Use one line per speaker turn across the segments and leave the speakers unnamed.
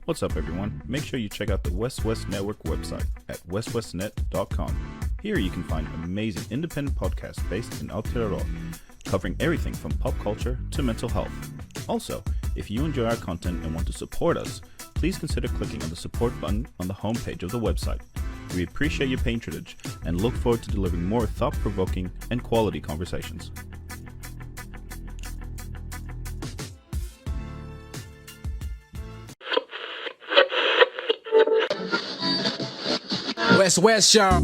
What's up, everyone? Make sure you check out the WESWES Network website at westwestnet.com. Here you can find amazing independent podcasts based in Aotearoa, covering everything from pop culture to mental health. Also, if you enjoy our content and want to support us, please consider clicking on the support button on the homepage of the website. We appreciate your patronage and look forward to delivering more thought-provoking and quality conversations.
WESWES, y'all.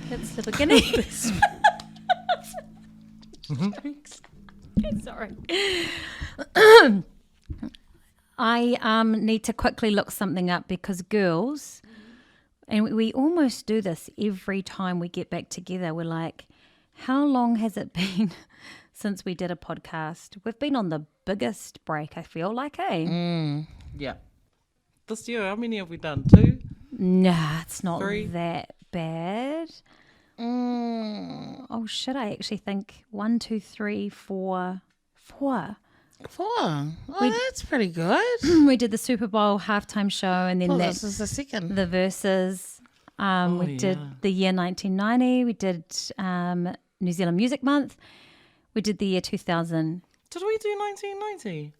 That's the beginning. Sorry. I need to quickly look something up because girls, and we almost do this every time we get back together. We're like, how long has it been since we did a podcast? We've been on the biggest break, I feel like, eh?
Yeah. This year, how many have we done? 2?
Nah, it's not
3?
that bad. Oh, shit, I actually think 1, 2, 3, 4.
4. Oh, that's pretty good.
We did the Super Bowl halftime show, and then
This is the second.
the verses. We did the year 1990. We did New Zealand Music Month. We did the year 2000.
Did we do 1990?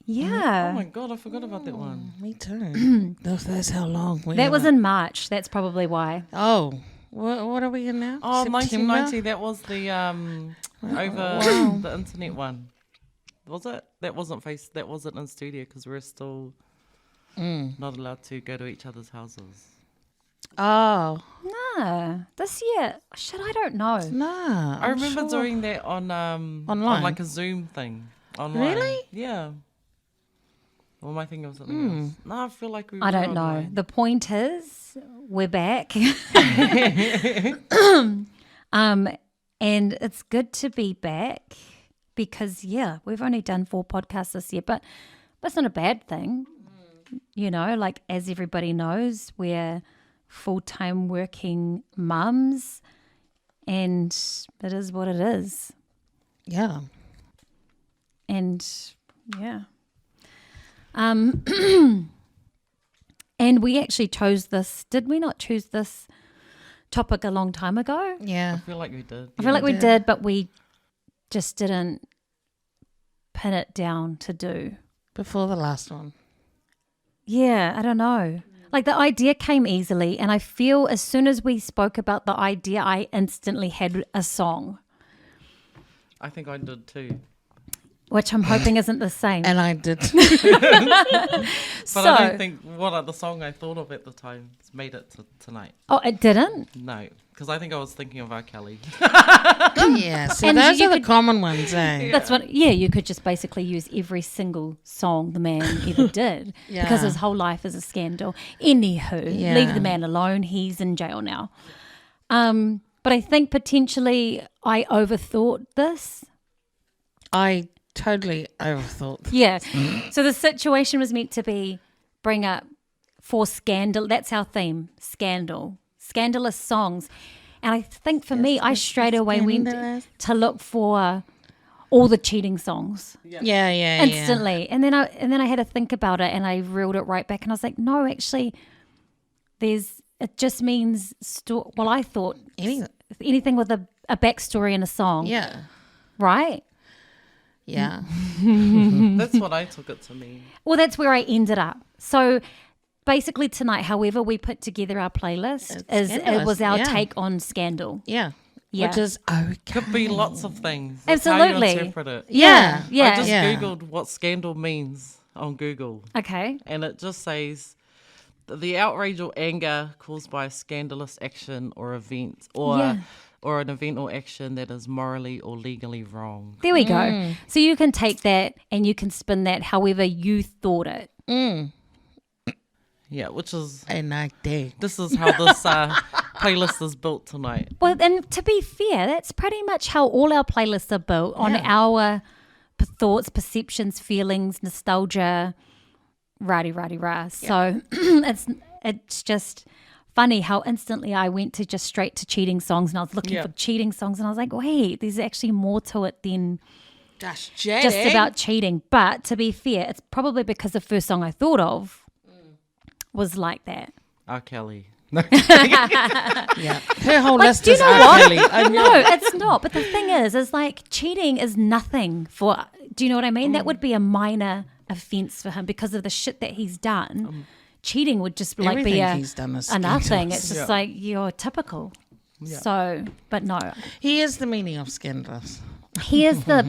Yeah.
Oh my God, I forgot about that one.
Me too. That's how long.
That was in March. That's probably why.
Oh, what are we in now?
Oh,
September?
1990, that was the over the internet one. Was it? That wasn't in studio because we're still not allowed to go to each other's houses.
Oh,
Nah, this year. Shit, I don't know.
nah.
I remember doing that on
Online?
on like a Zoom thing. Online.
Really?
Yeah. Or am I thinking of something else? No, I feel like we were
I don't know.
online.
The point is, we're back. And it's good to be back because, yeah, we've only done 4 podcasts this year, but that's not a bad thing. You know, like as everybody knows, we're full-time working mums and it is what it is.
Yeah.
And yeah. And we actually chose this. Did we not choose this topic a long time ago?
Yeah.
I feel like we did.
I feel like we did, but we just didn't pin it down to do.
Before the last one.
Yeah, I don't know. Like the idea came easily, and I feel as soon as we spoke about the idea, I instantly had a song,
I think I did too.
which I'm hoping isn't the same.
And I did.
But I don't think what other song I thought of at the time has made it to tonight.
Oh, it didn't?
No, because I think I was thinking of R. Kelly.
Yeah. See,
And
those
you
are the
could-
common ones, eh?
That's what, yeah, you could just basically use every single song the man ever did because his whole life is a scandal. Anywho,
Yeah.
leave the man alone. He's in jail now. But I think potentially I overthought this.
I totally overthought.
Yeah. So the situation was meant to be bring up 4 scandal. That's our theme, scandal. Scandalous songs. And I think for me, I straight away went
Scandalous.
to look for all the cheating songs
Yeah.
instantly. And then I had to think about it and I reeled it right back and I was like, no, actually, it just means, well, I thought anything with a backstory in a song,
Yeah.
right?
Yeah.
That's what I took it to mean.
Well, that's where I ended up. So basically tonight, however we put together our playlist, it was our
yeah.
take on Scandal.
Yeah.
Yeah.
Which is okay.
Could be lots of things. That's How
Absolutely.
you interpret it.
Yeah.
Yeah.
I just
Yeah.
Googled what scandal means on Google.
Okay.
And it just says the outrage or anger caused by a scandalous action or event or an event or action that is morally or legally wrong.
There we go. So you can take that and you can spin that however you thought it.
Yeah, which is
And like that.
this is how this playlist is built tonight.
Well, and to be fair, that's pretty much how all our playlists are built on our thoughts, perceptions, feelings, nostalgia, rah-de-rah-de-rah. So it's just funny how instantly I went to just straight to cheating songs, and I was looking
Yeah.
for cheating songs, and I was like, wait, there's actually more to it than
That's
just about cheating. But to be fair, it's probably because the first song I thought of was like that.
R. Kelly.
Yeah. Her whole
Like,
list
do you
is
know
R.
what?
Kelly.
No, it's not. But the thing is like cheating is nothing for. Do you know what I mean? That would be a minor offense for him because of the shit that he's done. Cheating would just like be
Everything
a
he's done is
nothing.
scandalous.
It's just
Yeah.
like you're typical.
Yeah.
So, but no,
He is the meaning of scandalous.
here's the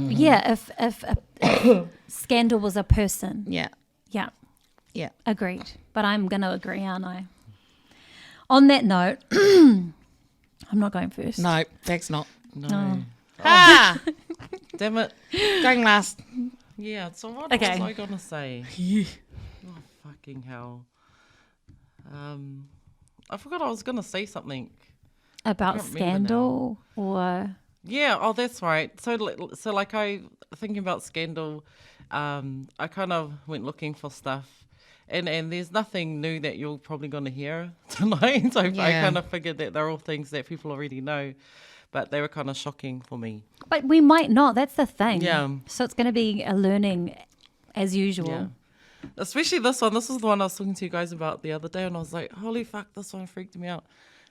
if Scandal was a person,
Yeah.
yeah,
Yeah.
agreed. But I'm gonna agree, aren't I? On that note, I'm not going first.
No, that's not.
No.
Ah!
Damn it.
Going last.
Yeah, so what
Okay.
was I going to say? Oh, fucking hell. I forgot I was going to say something.
About
can't remember
Scandal or
Yeah, oh, that's right. So like thinking about Scandal, I kind of went looking for stuff. And there's nothing new that you're probably going to hear tonight. So I
Yeah.
kind of figured that they're all things that people already know. But they were kind of shocking for me.
but we might not. That's the thing.
Yeah.
So it's going to be a learning as usual.
Yeah. Especially this one. This is the one I was talking to you guys about the other day. And I was like, holy fuck, this one freaked me out.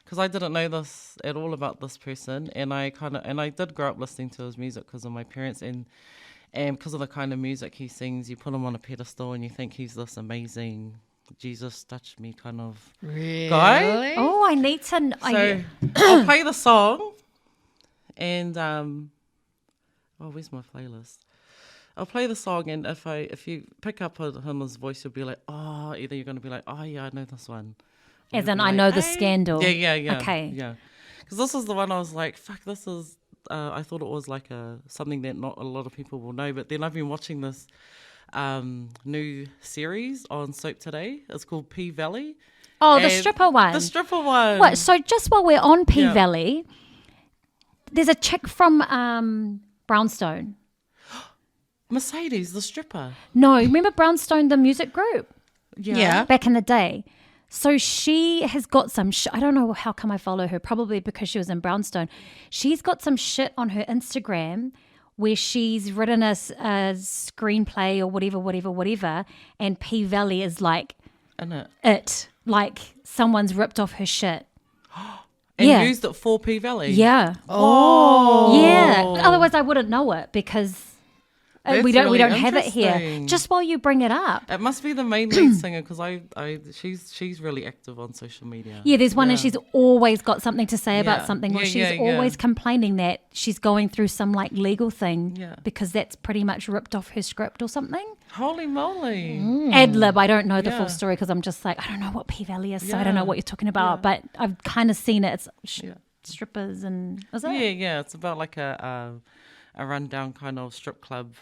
Because I didn't know this at all about this person. And I did grow up listening to his music because of my parents. And because of the kind of music he sings, you put him on a pedestal and you think he's this amazing, Jesus touched me kind of
Really?
guy.
Oh, I need to.
So I'll play the song. And, where's my playlist? I'll play the song, and if you pick up on his voice, you'll be like, oh, either you're going to be like, oh, yeah, I know this one. Or
As
you'll
in,
be
I
like,
know the
"Hey."
Scandal.
Yeah.
Okay.
Yeah. Because this is the one I was like, fuck, this is, I thought it was like something that not a lot of people will know. But then I've been watching this new series on Soap Today. It's called P Valley.
Oh, the
And
stripper one.
The stripper one.
What? So just while we're on P
Yeah.
Valley, there's a chick from Brownstone.
Mercedes, the stripper.
No, remember Brownstone, the music group
Yeah.
back in the day? So she has got some I don't know how come I follow her, probably because she was in Brownstone. She's got some shit on her Instagram where she's written a screenplay or whatever, and P Valley is like
Isn't it?
it. Like someone's ripped off her shit.
And
Yeah.
used it for P Valley.
Yeah.
Oh.
Yeah. Otherwise I wouldn't know it because we
That's
don't
really
have it here.
interesting.
Just while you bring it up.
It must be the main lead singer because she's really active on social media.
Yeah, there's one and she's always got something to say about
Yeah.
something, or
Yeah,
she's
yeah,
always
yeah.
complaining that she's going through some like legal thing
Yeah.
because that's pretty much ripped off her script or something.
Holy moly!
Ad lib, I don't know the
Yeah.
full story because I'm just like, I don't know what P Valley is, so I don't know
Yeah.
what you're talking about,
Yeah.
but I've kind of seen it. It's
Yeah.
strippers and was it?
Yeah. It's about like a rundown kind of strip club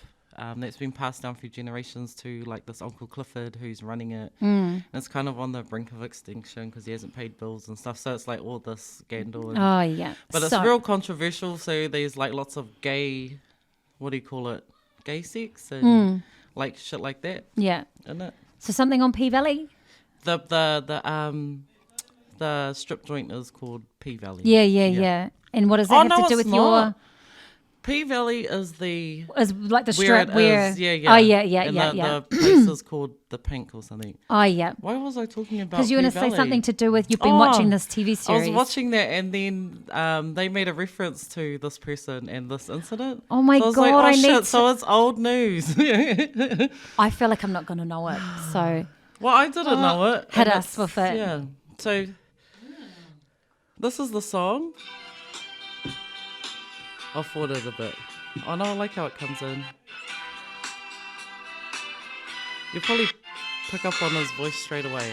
that's been passed down through generations to like this Uncle Clifford who's running it. And it's kind of on the brink of extinction because he hasn't paid bills and stuff. So it's like all this scandal. And,
Oh yeah,
but it's
So-
real controversial. So there's like lots of gay, what do you call it? Gay sex and like shit like that,
yeah.
isn't it?
So something on P Valley.
The strip joint is called P Valley.
Yeah. And what does that
Oh,
have
no,
to do
it's
with
not. P Valley is the
is like the
where
strip
it
where
is. Yeah.
Oh yeah.
And
Yeah.
the place is called the Pink or something.
Oh yeah.
Why was I talking about?
Because you were going to say
P-Valley?
something to do with you've been
Oh,
watching this TV
I
series.
was watching that, and then they made a reference to this person and this incident.
Oh my
so I was
God,
Like, oh
I
shit!
need to-
So it's old news.
I feel like I'm not going to know it. So
Well, I didn't know it.
hit
and
us
it's-
with it.
Yeah. So this is the song. I'll forward it a bit. Oh no, I like how it comes in. You'll probably pick up on his voice straight away.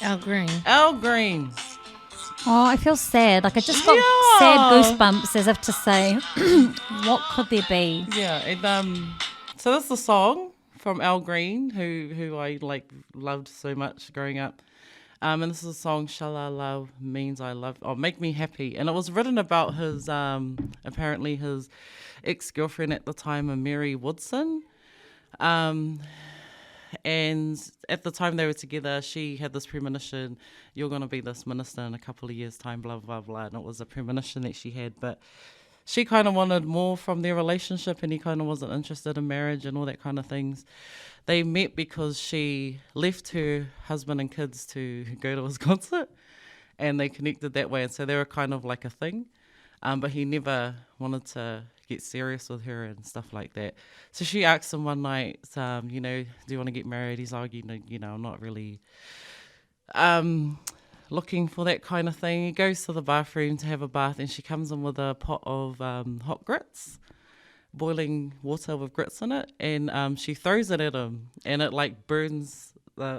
Al Green.
Al Green.
Oh, I feel sad. Like I just got
Yeah.
sad goosebumps as if to say, what could there be?
Yeah, and so that's the song from Al Green, who I like loved so much growing up. And this is a song, Shalala means I love, or make me happy. And it was written about his, apparently his ex-girlfriend at the time, Mary Woodson. And at the time they were together, she had this premonition, you're going to be this minister in a couple of years' time, blah, blah, blah. And it was a premonition that she had. But she kind of wanted more from their relationship, and he kind of wasn't interested in marriage and all that kind of things. They met because she left her husband and kids to go to his concert, and they connected that way. And so they were kind of like a thing. But he never wanted to get serious with her and stuff like that. So she asked him one night, you know, do you want to get married? He's like, you know, I'm not really looking for that kind of thing. He goes to the bathroom to have a bath, and she comes in with a pot of hot grits, boiling water with grits in it, and she throws it at him, and it like burns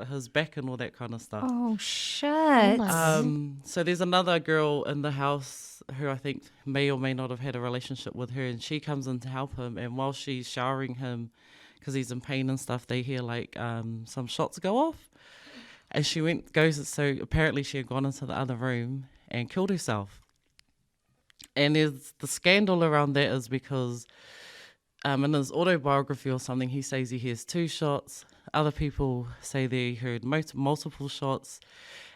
his back and all that kind of stuff.
Oh, shit.
So there's another girl in the house who I think may or may not have had a relationship with her, and she comes in to help him, and while she's showering him because he's in pain and stuff, they hear like some shots go off, and she so apparently she had gone into the other room and killed herself. And there's the scandal around that is because in his autobiography or something, he says he hears 2 shots. Other people say they heard multiple shots,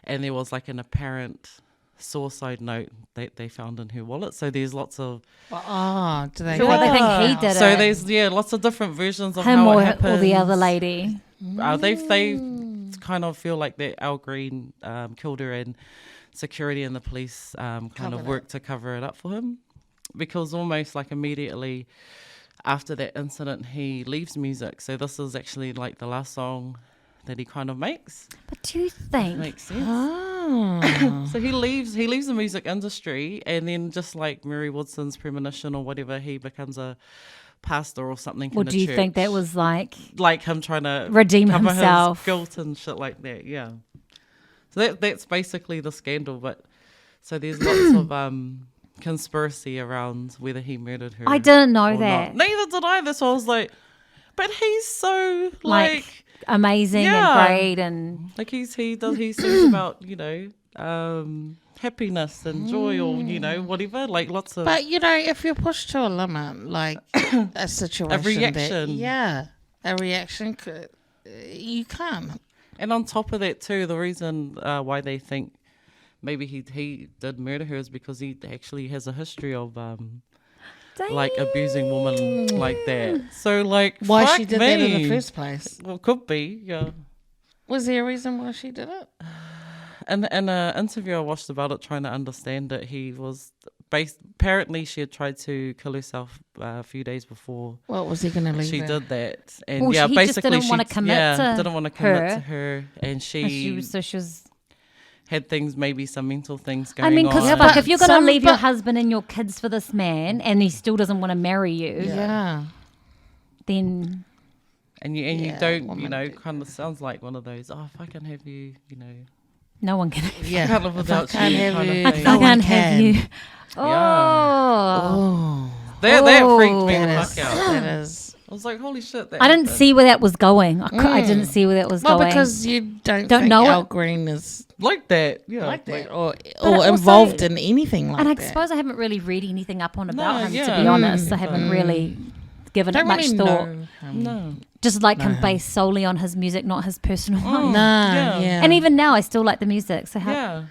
and there was like an apparent suicide note that they found in her wallet. So there's lots of
do they?
So what, they think he did
so
it?
there's lots of different versions of
Him
how
or,
it happened.
or the other lady.
They kind of feel like that Al Green killed her, and security and the police kind of worked to cover it up for him, because almost like immediately after that incident he leaves music. So this is actually like the last song that he kind of makes.
But do you think?
Makes sense.
Oh.
So he leaves the music industry, and then just like Mary Woodson's premonition or whatever, he becomes a pastor or something.
Or
in a
do you
church.
think that was like
Him trying to
redeem
cover
himself?
his guilt and shit like that? Yeah. So that's basically the scandal. But so there's lots of conspiracy around whether he murdered her.
I didn't know
or
that.
not. Neither did I. That's why I was like, but he's so like
amazing
yeah.
and great, and
like he sings about, you know, happiness and joy, or you know, whatever, like lots of.
But you know, if you're pushed to a limit, like a situation, a reaction could, you can't.
And on top of that too, the reason why they think maybe he did murder her is because he actually has a history of like abusing women like that. So like,
Why
fuck
she did
me.
that in the first place?
Well, could be, yeah.
Was there a reason why she did it?
In an interview I watched about it, trying to understand it, he was apparently she had tried to kill herself a few days before.
What was he going to leave
She
her?
did that, and
Well,
yeah,
he just
basically
didn't
she
wanna commit to
didn't want to commit
her.
to her, and
she was.
had things, maybe some mental things going
I mean,
on.
because
but
if you're going to
some-
leave your
but-
husband and your kids for this man, and he still doesn't want to marry you,
Yeah.
and
then
you
Yeah,
don't,
woman
you know,
do.
kind of sounds like one of those. Oh, if I can have you, you know,
no one can.
Yeah.
kind of
If I
without
can't
you,
have
kind of
you,
thing.
no
I
one
can't have
can.
you. Oh.
Oh.
That freaked me the
That
fuck
is,
out.
that is.
I was like, holy shit! That
I didn't
happened.
see where that was going. I didn't see where that was
Well,
going.
because you don't think
know
Al
it.
Green is
like that, yeah,
like that or
also-
involved in anything like
and I
that.
suppose I haven't really read anything up on about
No,
him,
yeah.
to be honest. I haven't really given it
don't
much
really
thought.
know.
No,
Just like him based solely on his music, not his personal life.
No,
Yeah.
yeah.
And even now, I still like the music. So how?
yeah,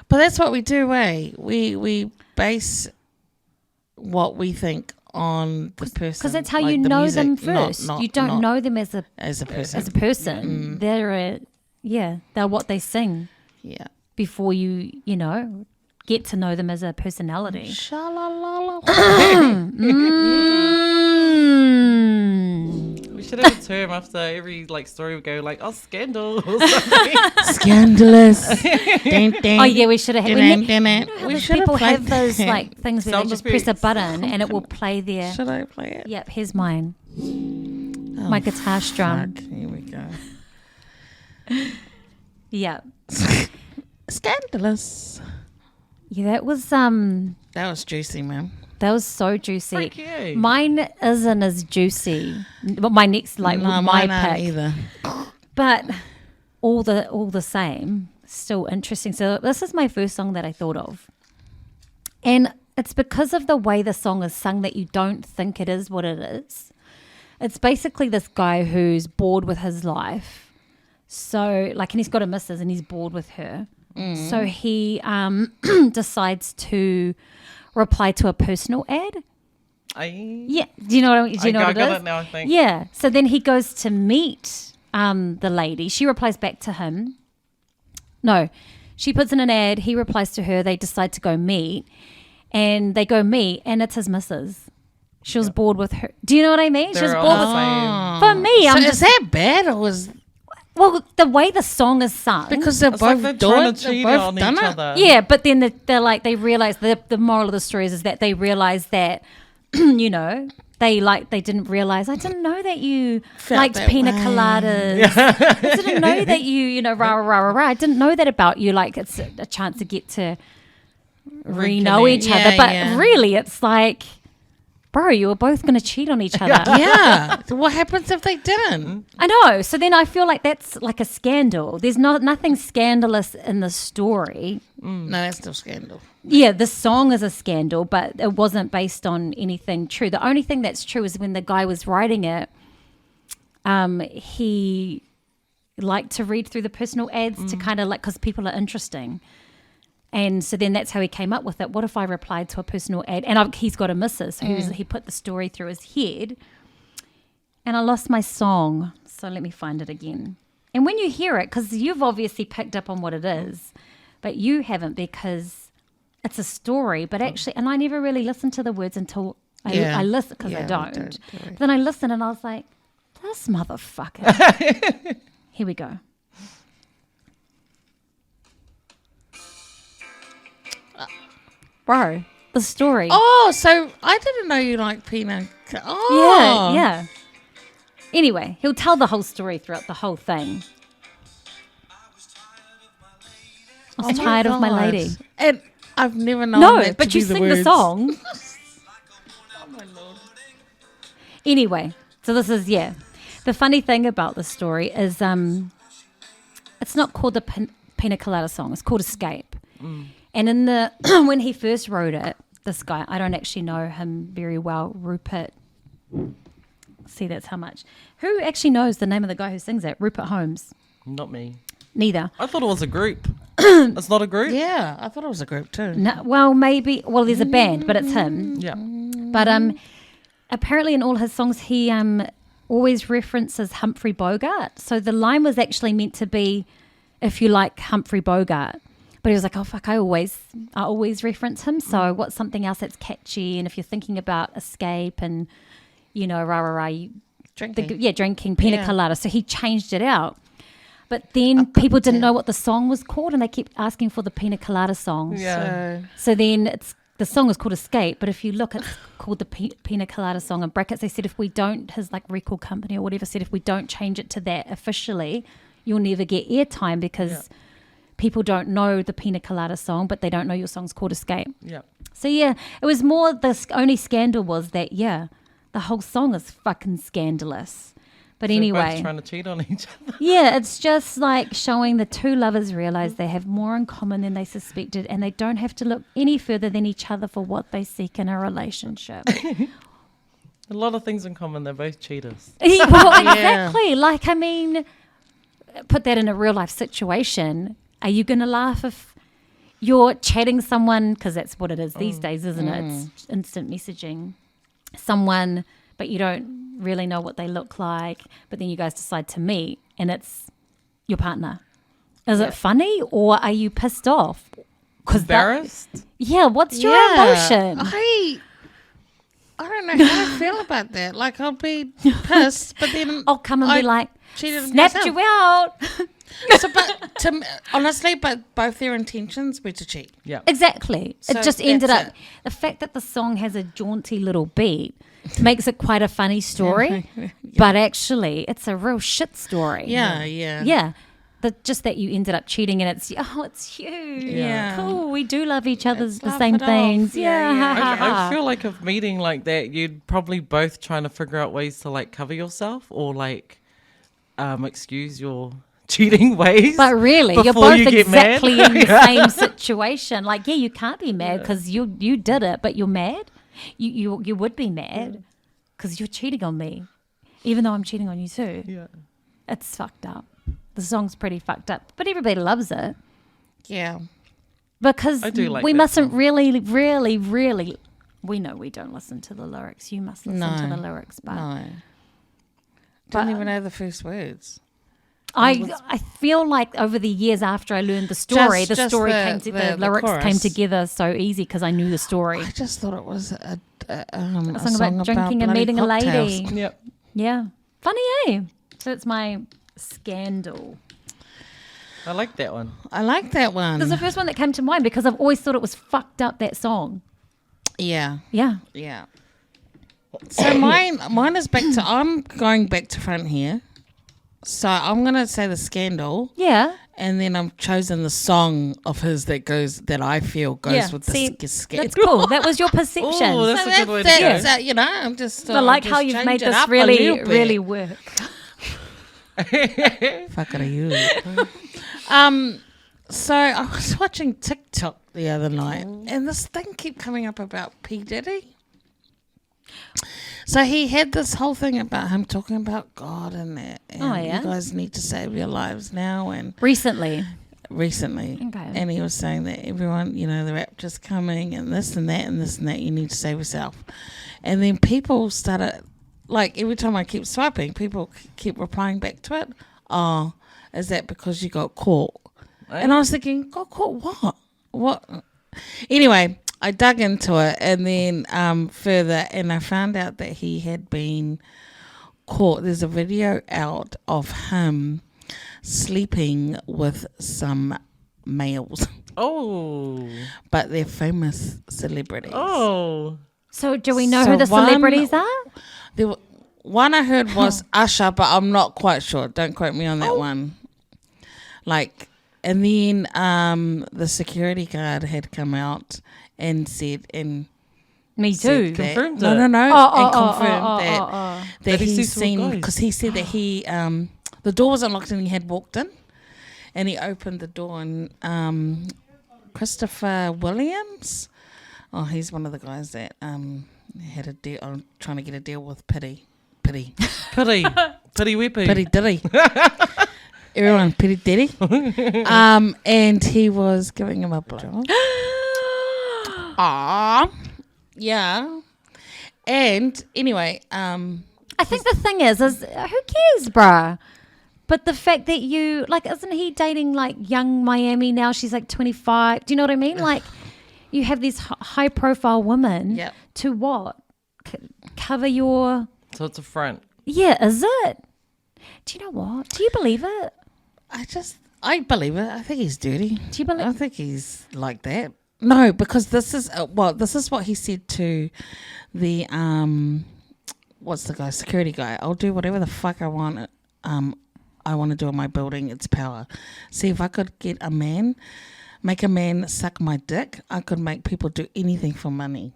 But that's what we do, eh? We base what we think on the person.
Because that's how
like
you
the
know
music,
them first.
not-
you don't
not
know them as a
as a person.
person. They're they're what they sing
Yeah.
before you get to know them as a personality.
Sha-la-la-la.
we should have a term after every like story. We go like, oh, scandal or something.
Scandalous. Ding, ding.
Oh yeah, we should have.
Ding, ding, ding. We should
People
have
have
played
those
that.
like things where they
Sound
just press a
effects.
button and it will play there.
Should I play it?
Yep, here's mine.
Oh,
My guitar strum.
fuck. Here we go.
Yeah,
Scandalous.
yeah. That was
That was juicy, man.
that was so juicy.
Freak you.
Mine isn't as juicy. But my next
No,
my
mine aren't
pick.
either.
But all the same, still interesting. So this is my first song that I thought of. And it's because of the way the song is sung that you don't think it is what it is. It's basically this guy who's bored with his life. So, like, and he's got a missus and he's bored with her. So he decides to reply to a personal ad. Yeah. Do you know what it is?
I got it now, I think.
Yeah. So then he goes to meet the lady. She replies back to him. No, she puts in an ad. He replies to her. They decide to go meet. And they go meet, and it's his missus. She was bored with her. Do you know what I mean? She was bored with. For me,
so is that bad or was?
Well, the way the song is sung,
because they're both
like
doing
to cheat on each other.
Yeah, but then they're like they realize the moral of the story is that they realize that you know they didn't realize. I didn't know that you liked pina coladas. I didn't know that you know rah rah rah rah. I didn't know that about you. Like it's a chance to get to re-know each other, but really it's like, bro, you were both going to cheat on each other.
Yeah. So what happens if they didn't?
I know. So then I feel like that's like a scandal. There's nothing scandalous in the story.
No, that's still scandal.
Yeah, the song is a scandal, but it wasn't based on anything true. The only thing that's true is when the guy was writing it, he liked to read through the personal ads to kind of like, because people are interesting. And so then that's how he came up with it. What if I replied to a personal ad? And he's got a missus. So he put the story through his head. And I lost my song. So let me find it again. And when you hear it, because you've obviously picked up on what it is, but you haven't because it's a story. But actually, and I never really listened to the words until I listen, because I don't. But then I listened and I was like, this motherfucker. Here we go. Bro, the story.
Oh, so I didn't know you liked pina. Oh.
Yeah. Anyway, he'll tell the whole story throughout the whole thing. I was tired of my lady.
And I've never known that
but
to
you
be the
sing
words.
the song.
Oh, my Lord.
Anyway, so this is, The funny thing about the story is it's not called the Pina Colada song. It's called Escape. And in the when he first wrote it, this guy, I don't actually know him very well, Rupert. See, that's how much. Who actually knows the name of the guy who sings it? Rupert Holmes.
Not me.
Neither.
I thought it was a group. It's not a group?
Yeah, I thought it was a group too.
No, well, maybe. Well, there's a band, but it's him.
Yeah.
But apparently in all his songs, he always references Humphrey Bogart. So the line was actually meant to be, if you like Humphrey Bogart. But he was like, oh, fuck, I always reference him. So what's something else that's catchy? And if you're thinking about escape and, you know, rah, rah, rah. Drinking pina colada. So he changed it out. But then people didn't know what the song was called and they kept asking for the pina colada song.
Yeah.
So then the song is called Escape. But if you look, it's called the pina colada song. In brackets, they said if we don't, his like record company or whatever said if we don't change it to that officially, you'll never get airtime because people don't know the pina colada song, but they don't know your song's called Escape.
Yeah.
So it was more, the only scandal was that, the whole song is fucking scandalous. But
So
anyway.
both trying to cheat on each other.
Yeah, it's just like showing the two lovers realize they have more in common than they suspected and they don't have to look any further than each other for what they seek in a relationship.
A lot of things in common. They're both cheaters.
Well, exactly. Like, I mean, put that in a real life situation. Are you going to laugh if you're chatting someone, because that's what it is these days, isn't it? It's instant messaging someone, but you don't really know what they look like, but then you guys decide to meet and it's your partner. Is it funny or are you pissed off?
Embarrassed?
What's your emotion?
I don't know how to feel about that. Like, I'll be pissed, but then
I'll come and be like,
cheated
snapped
myself.
you out.
So, honestly, both their intentions were to cheat.
Yeah.
Exactly.
So
it just ended
that's
up, the fact that the song has a jaunty little beat makes it quite a funny story, but actually it's a real shit story.
Yeah.
Just that you ended up cheating and it's you.
Yeah.
Cool. We do love each other,
Let's
the
laugh
same
it off.
things.
Yeah.
I feel like if meeting like that, you'd probably both trying to figure out ways to like cover yourself or like excuse your cheating ways.
But really, you're
before
both
you get
exactly
mad.
in the same situation. Like, yeah, you can't be mad because you did it, but you're mad. You would be mad because you're cheating on me, even though I'm cheating on you too.
Yeah.
It's fucked up. The song's pretty fucked up, but everybody loves it.
Yeah.
Because
I do like
we
that
mustn't
song.
really. We know we don't listen to the lyrics. You must listen to the lyrics, but
No.
But-
Don't even know the first words.
I feel like over the years after I learned the story,
Just
the story
the-
came to
the
the lyrics
chorus.
came together so easy because I knew the story.
I just thought it was a
song about drinking and
bloody
meeting a
cocktails.
lady.
Yep.
Yeah, funny, eh? So it's my scandal.
I like that one.
I like that one.
This is the first one that came to mind because I've always thought it was fucked up, that song.
Yeah.
Yeah.
Yeah. So mine is back to, I'm going back to front here. So I'm going to say the scandal.
Yeah.
And then I've chosen the song of his that I feel goes
Yeah.
with
See,
the scandal.
That's cool. That was your perception.
Oh, that's a good way to go.
You know, I'm just.
I like how you've made this really, really work.
Fuck it, you. So I was watching TikTok the other night, and this thing kept coming up about P. Diddy. So he had this whole thing about him talking about God and that. And
yeah?
you guys need to save your lives now. And
Recently.
okay. And he was saying that everyone, you know, the rapture's coming and this and that and this and that. You need to save yourself. And then people started, like every time I keep swiping, people keep replying back to it. Oh, is that because you got caught? And I was thinking, got caught what? What? Anyway, I dug into it and then further, and I found out that he had been caught. There's a video out of him sleeping with some males.
Oh.
But they're famous celebrities.
Oh.
So do we know
So
who the
one-
celebrities are?
One I heard was Usher, but I'm not quite sure. Don't quote me on that one. Like, and then the security guard had come out and said, and
Me
said
too.
that-
Confirmed
no,
it.
no, no, and confirmed
oh.
that
That he
he's
sees some
seen,
guys.
because he said that he the door was unlocked and he had walked in, and he opened the door and Christopher Williams, he's one of the guys that had a deal, trying to get a deal with Pity
Whippy.
Diddy. Everyone, Pity Diddy. And he was giving him a blow. Aww. Yeah. And anyway,
I think the thing is who cares, bruh? But the fact that you, like, isn't he dating, like, young Miami now? She's, like, 25. Do you know what I mean? Like, you have these high-profile women
Yep.
to what? Cover your...
So it's a front.
Yeah, is it? Do you know what? Do you believe it?
I believe it. I think he's dirty.
Do you believe...
I think he's like that. No, because this is what he said to the what's the guy, security guy. I'll do whatever the fuck I want. I want to do in my building. It's power. See, if I could make a man suck my dick, I could make people do anything for money.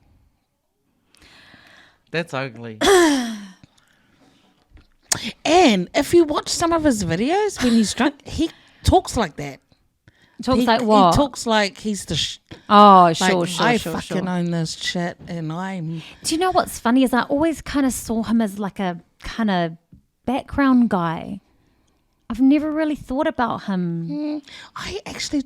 That's ugly.
And if you watch some of his videos when he's drunk, he talks like that.
Talks like what?
He talks like he's the
Oh, sure,
like,
sure,
I
sure,
fucking
sure.
own this shit, and I'm.
Do you know what's funny is I always kind of saw him as like a kind of background guy. I've never really thought about him.
I actually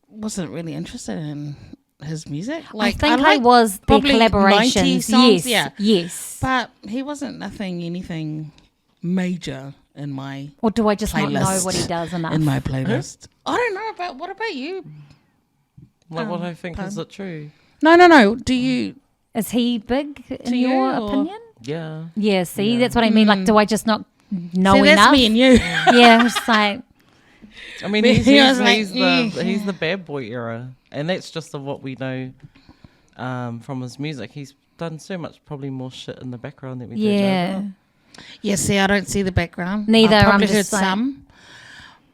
wasn't really interested in his music.
I think I
like
was the
probably 90
collaborations.
songs,
Yes,
yeah.
yes.
But he wasn't anything major in my
Or do I just not know
playlist.
what he does enough?
in my playlist. I don't know what about you?
Like what I think is it true?
No. Do you?
Is he big in
To
your
you, or-
opinion?
Yeah.
Yeah, see, that's what I mean. Like, do I just not know
See,
enough?
that's me and you.
Yeah, it's like,
I mean,
He
he's
was like,
he's the bad boy era, and that's just of what we know from his music. He's done so much, probably more shit in the background that we don't know
yeah.
about.
Yeah, see, I don't see the background.
Neither,
I've probably
I'm
heard
just like-
some,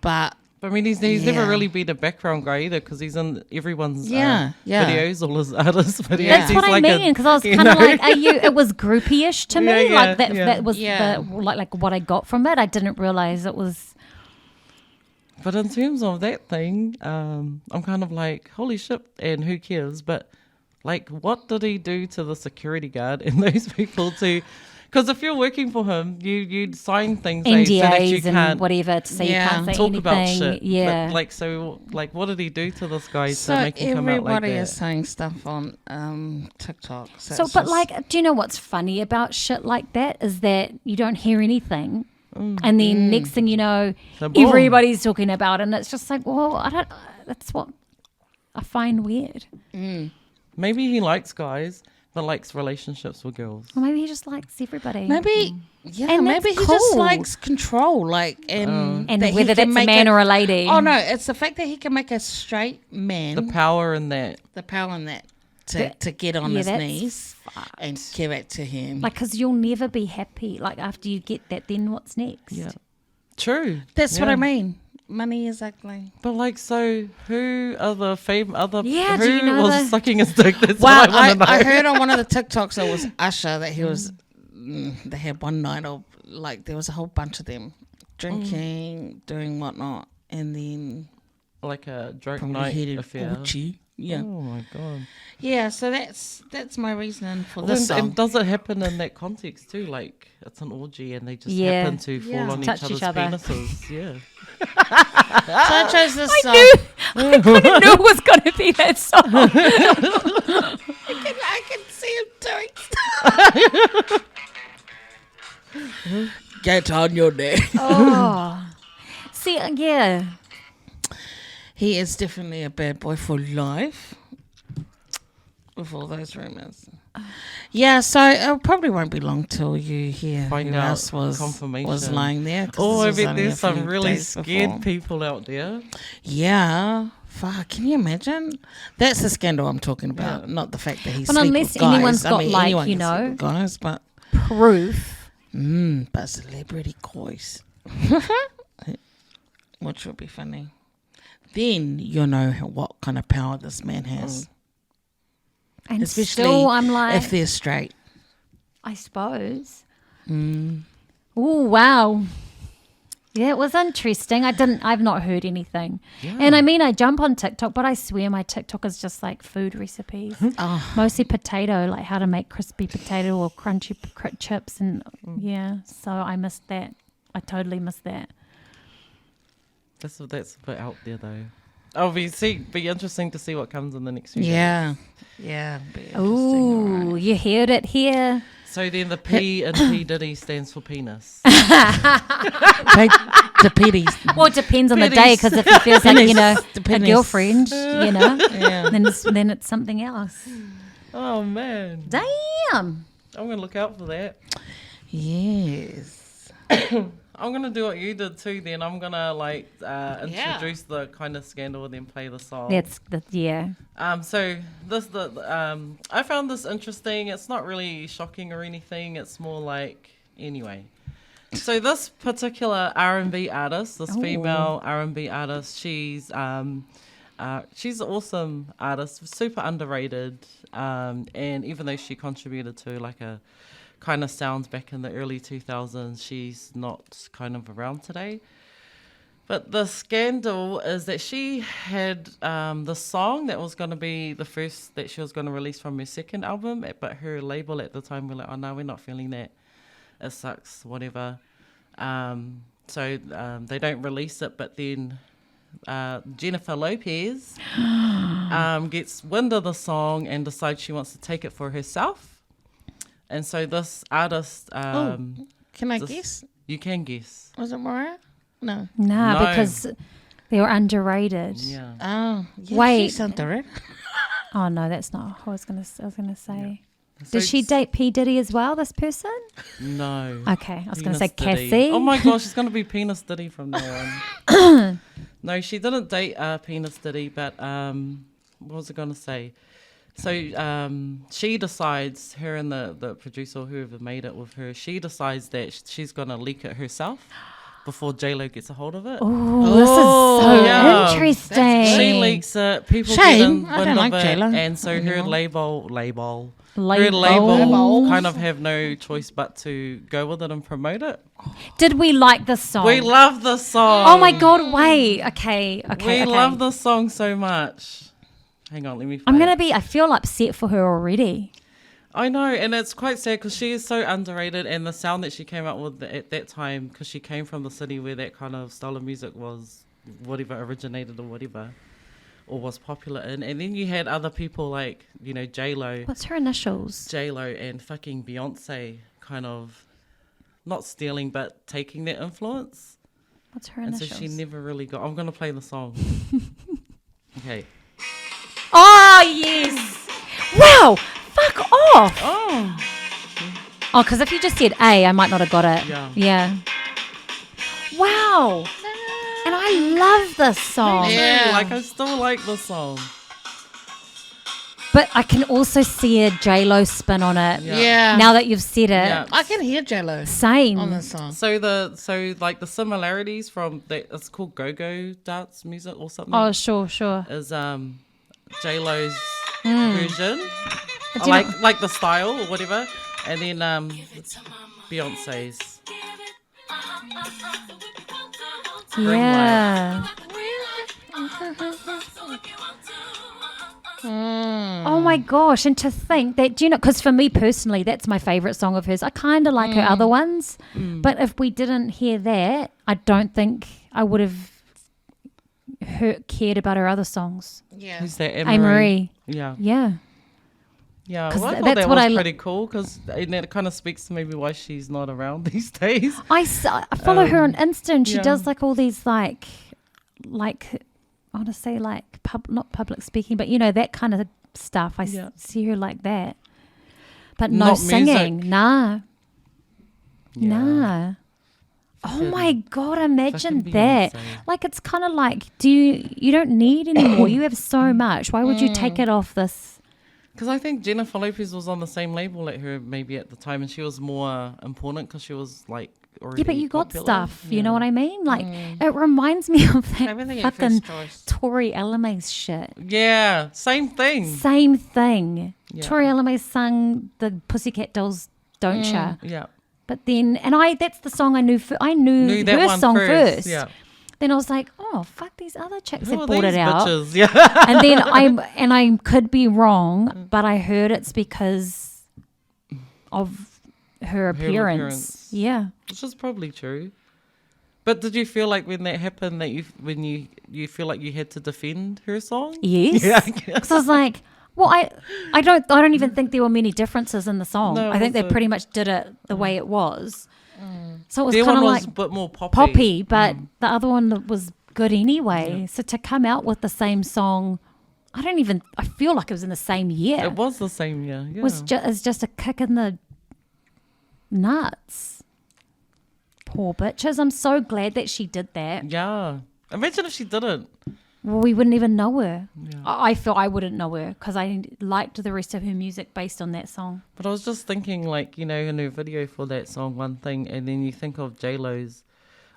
but
But I mean, he's never
Yeah.
really been a background guy either, because he's in everyone's
Yeah.
videos, all his artists' videos.
Yeah.
That's
He's
what I
like
mean, because I was
you
kind of
know?
like, it was groupie-ish to me.
Yeah,
Like,
yeah.
that was
Yeah.
like what I got from it. I didn't realize it was
But in terms of that thing, I'm kind of like, holy shit, and who cares? But like, what did he do to the security guard and those people to? Because if you're working for him, you'd sign things so that you
NDAs
can't
and whatever to say you can't say
talk
anything.
about shit.
Yeah.
But, what did he do to this guy
So
to make him come out like
everybody
that?
is saying stuff on TikTok.
So,
it's
but
just-
like, do you know what's funny about shit like that is that you don't hear anything. And then next thing you know,
So boom.
everybody's talking about it. And it's just like, well, that's what I find weird.
Maybe he likes guys, but likes relationships with girls.
Or maybe he just likes everybody.
maybe, yeah,
And
maybe
that's
he just
cool.
likes control, like, and
And
that he
whether
can
that's a
make
man or a lady.
Oh no, it's the fact that he can make a straight man
The power in that.
in that to get on his
that's
knees and give it to him.
Like, because you'll never be happy. Like, after you get that, then what's next?
Yeah. True.
That's what
Yeah.
I mean. Money is ugly.
But like, so who are the
Yeah,
who
do you know
was
the-
sucking his dick? That's
Well,
what I want to know.
I heard on one of the TikToks it was Usher that he was. They had one night of like there was a whole bunch of them drinking, doing whatnot, and then
like a drunk
probably
night
headed
affair.
orgy. Yeah,
Oh my god.
yeah. So that's my reasoning for
Well,
this
and
song.
does it happen in that context too? Like it's an orgy and they just
Yeah.
happen to fall on
Touch
each
each
other's
other.
penises. Yeah.
So I chose this song.
I kind of knew it was going to be that song.
I can see him doing stuff. Get on your neck.
Oh. See, yeah.
He is definitely a bad boy for life. With all those rumours. Yeah, so it probably won't be long till you hear
Find
who
out
else was
confirmation.
lying there. 'cause
Oh, I
this was
bet
only
there's
a
some
few
really
days
scared
before.
people out there.
Yeah. Fuck, can you imagine? That's the scandal I'm talking about, not the fact that he's
Well, unless anyone's got, like,
anyone
you
can sleep
know,
with guys, but
Proof.
but celebrity guys. Which would be funny. Then you'll know what kind of power this man has.
And
Especially
still, I'm like,
if they're straight.
I suppose. Oh, wow. Yeah, it was interesting. I've not heard anything.
Yeah.
And I mean, I jump on TikTok, but I swear my TikTok is just like food recipes. Mostly potato, like how to make crispy potato or crunchy chips. And yeah, so I missed that. I totally missed that.
That's a bit out there though. Oh, be interesting to see what comes in the next few days.
Yeah. Yeah. be interesting,
Oh,
alright.
you heard it here.
So then the P in P Diddy stands for penis.
The petties.
Well, it depends on the day, because if he feels like, you know, a
Depends.
girlfriend, you know,
Yeah.
then it's something else.
Oh man.
Damn.
I'm gonna look out for that.
Yes.
I'm gonna do what you did too. Then I'm gonna introduce the kind of scandal and then play the song.
Yeah.
So this I found this interesting. It's not really shocking or anything. It's more like anyway. So this particular R&B artist, this female R&B artist, she's an awesome artist, super underrated. And even though she contributed to like a kind of sounds back in the early 2000s, she's not kind of around today. But the scandal is that she had the song that was going to be the first that she was going to release from her second album, but her label at the time were like, oh no, we're not feeling that. It sucks, whatever. So they don't release it, but then Jennifer Lopez gets wind of the song and decides she wants to take it for herself. And so this artist...
Can I guess?
You can guess.
Was it Mariah? No.
Nah,
No.
because they were underrated.
Yeah.
Oh, yeah,
Wait.
she's underrated.
Oh no, that's not what I was gonna say.
So
Did she date P Diddy as well? This person?
No.
Okay, I was gonna
Penis
say
Diddy.
Cassie.
Oh my gosh, it's going to be Penis Diddy from now on. No, she didn't date Penis Diddy, but what was I going to say? So she decides, her and the producer or whoever made it with her, she decides that she's going to leak it herself. before J-Lo gets a hold of it.
Oh, this is so
yeah.
interesting.
She leaks it. People get
Shame.
in
I
wind
don't like
of it,
J-Lo
and so her
anymore.
label
Labels.
kind of have no choice but to go with it and promote it.
Did we like this song?
We love the song.
Oh my God! Wait. Okay.
We love the song so much. Hang on, let me.
I feel upset for her already.
I know, and it's quite sad because she is so underrated, and the sound that she came out with at that time, because she came from the city where that kind of style of music was whatever originated or whatever, or was popular in. And then you had other people like, you know, J-Lo.
What's her initials?
J-Lo and fucking Beyonce kind of not stealing but taking that influence.
What's her
And
initials?
so she never really got... I'm going to play the song. Okay.
Oh, yes. Wow. Fuck off.
Oh.
Oh, because if you just said A, I might not have got it.
Yeah.
Wow. And I love this song.
Yeah.
Like, I still like the song.
But I can also see a J-Lo spin on it.
Yeah.
Now that you've said it.
Yeah.
I can hear J-Lo
Same.
on this song.
So like the similarities from it's called go-go dance music or something.
Oh, sure.
Is J-Lo's version.
Do you
Like the style or whatever. And then Beyonce's.
Yeah. Oh my gosh. And to think that, do you know, because for me personally, that's my favorite song of hers. I kind of like her other ones. But if we didn't hear that, I don't think I would have cared about her other songs.
Yeah.
Who's that?
Anne-Marie.
Yeah.
Yeah.
Yeah,
'Cause
well, I thought
that's
that
what
was
I
pretty cool because it kind of speaks to maybe why she's not around these days.
I follow her on Insta and she
yeah.
does like all these like I want to say like not public speaking, but you know, that kind of stuff. I see her like that. But no
Not
singing.
music.
Nah.
Yeah.
Nah. Oh my God, imagine
Fucking
that.
Beyonce.
Like it's kind of like, you don't need anymore. You have so much. Why would you take it off this?
Because I think Jennifer Lopez was on the same label at her maybe at the time, and she was more important because she was like already
Yeah, but you got
popular.
stuff. You know what I mean? Like it reminds me of
Maybe they
that
get
fucking
first choice.
Tori Elamay's shit.
Yeah, same thing.
Same thing.
Yeah.
Tori Elamay sung the Pussycat Dolls Don't Ya?
Yeah.
But then, and that's the song I knew. I knew
that
her
one
song first.
Yeah.
Then I was like, oh fuck, these other chicks
Who
have
are
brought
these
it out.
bitches? Yeah.
And then I could be wrong, but I heard it's because of her appearance. Yeah.
Which is probably true. But did you feel like when that happened that when you feel like you had to defend her song?
Yes.
Yeah.
Because I was like, well, I don't even think there were many differences in the song.
No,
I think they
also-
pretty much did it the way it was. So it was
Their
kind
one
of
was
like
a bit more
poppy, but the other one was good anyway.
Yeah.
So to come out with the same song, I feel like it was in the same year.
It was the same year. Yeah.
It's just a kick in the nuts. Poor bitches. I'm so glad that she did that.
Yeah. Imagine if she didn't.
Well, we wouldn't even know her.
Yeah.
I feel I wouldn't know her because I liked the rest of her music based on that song.
But I was just thinking, like, you know, in her video for that song, one thing, and then you think of J-Lo's,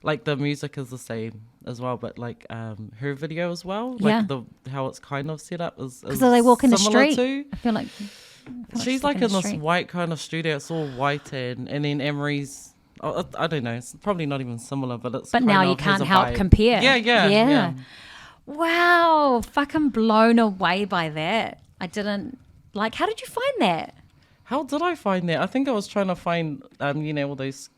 like, the music is the same as well, but, like, her video as well,
Yeah.
like, how it's kind of set up is
Because they walk in the
similar
street.
to.
I feel like
She's, like, in this
street.
white kind of studio. It's all white, and then Emery's, I don't know, it's probably not even similar, but it's
But now
kind
you
of has
can't
a
help
vibe.
compare.
Yeah.
Wow, fucking blown away by that. I didn't how did you find that?
How did I find that? I think I was trying to find, you know, all those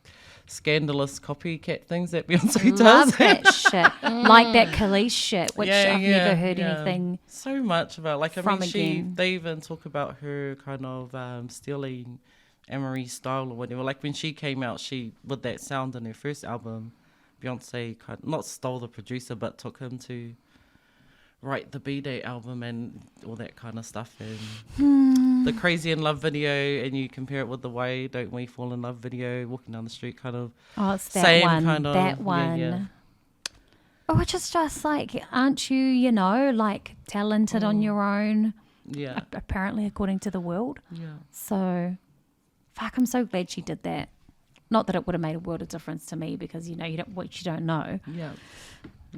scandalous copycat things that Beyonce does.
Love that shit. Like that Khalees shit, which I've never heard
yeah.
anything.
So much about, like, I
from
mean,
again.
they even talk about her kind of stealing Emery's style or whatever. Like, when she came out, with that sound in her first album, Beyonce not stole the producer, but took him to write the B-Day album and all that kind of stuff, and the Crazy in Love video, and you compare it with the Why Don't We Fall in Love video, walking down the street kind of.
Oh, it's that
Same
one.
kind of-
that one.
yeah.
Oh, it's just like, aren't you, like talented on your own?
Yeah.
Apparently, according to the world.
Yeah.
So, fuck, I'm so glad she did that. Not that it would have made a world of difference to me because, you know, what you don't know.
Yeah.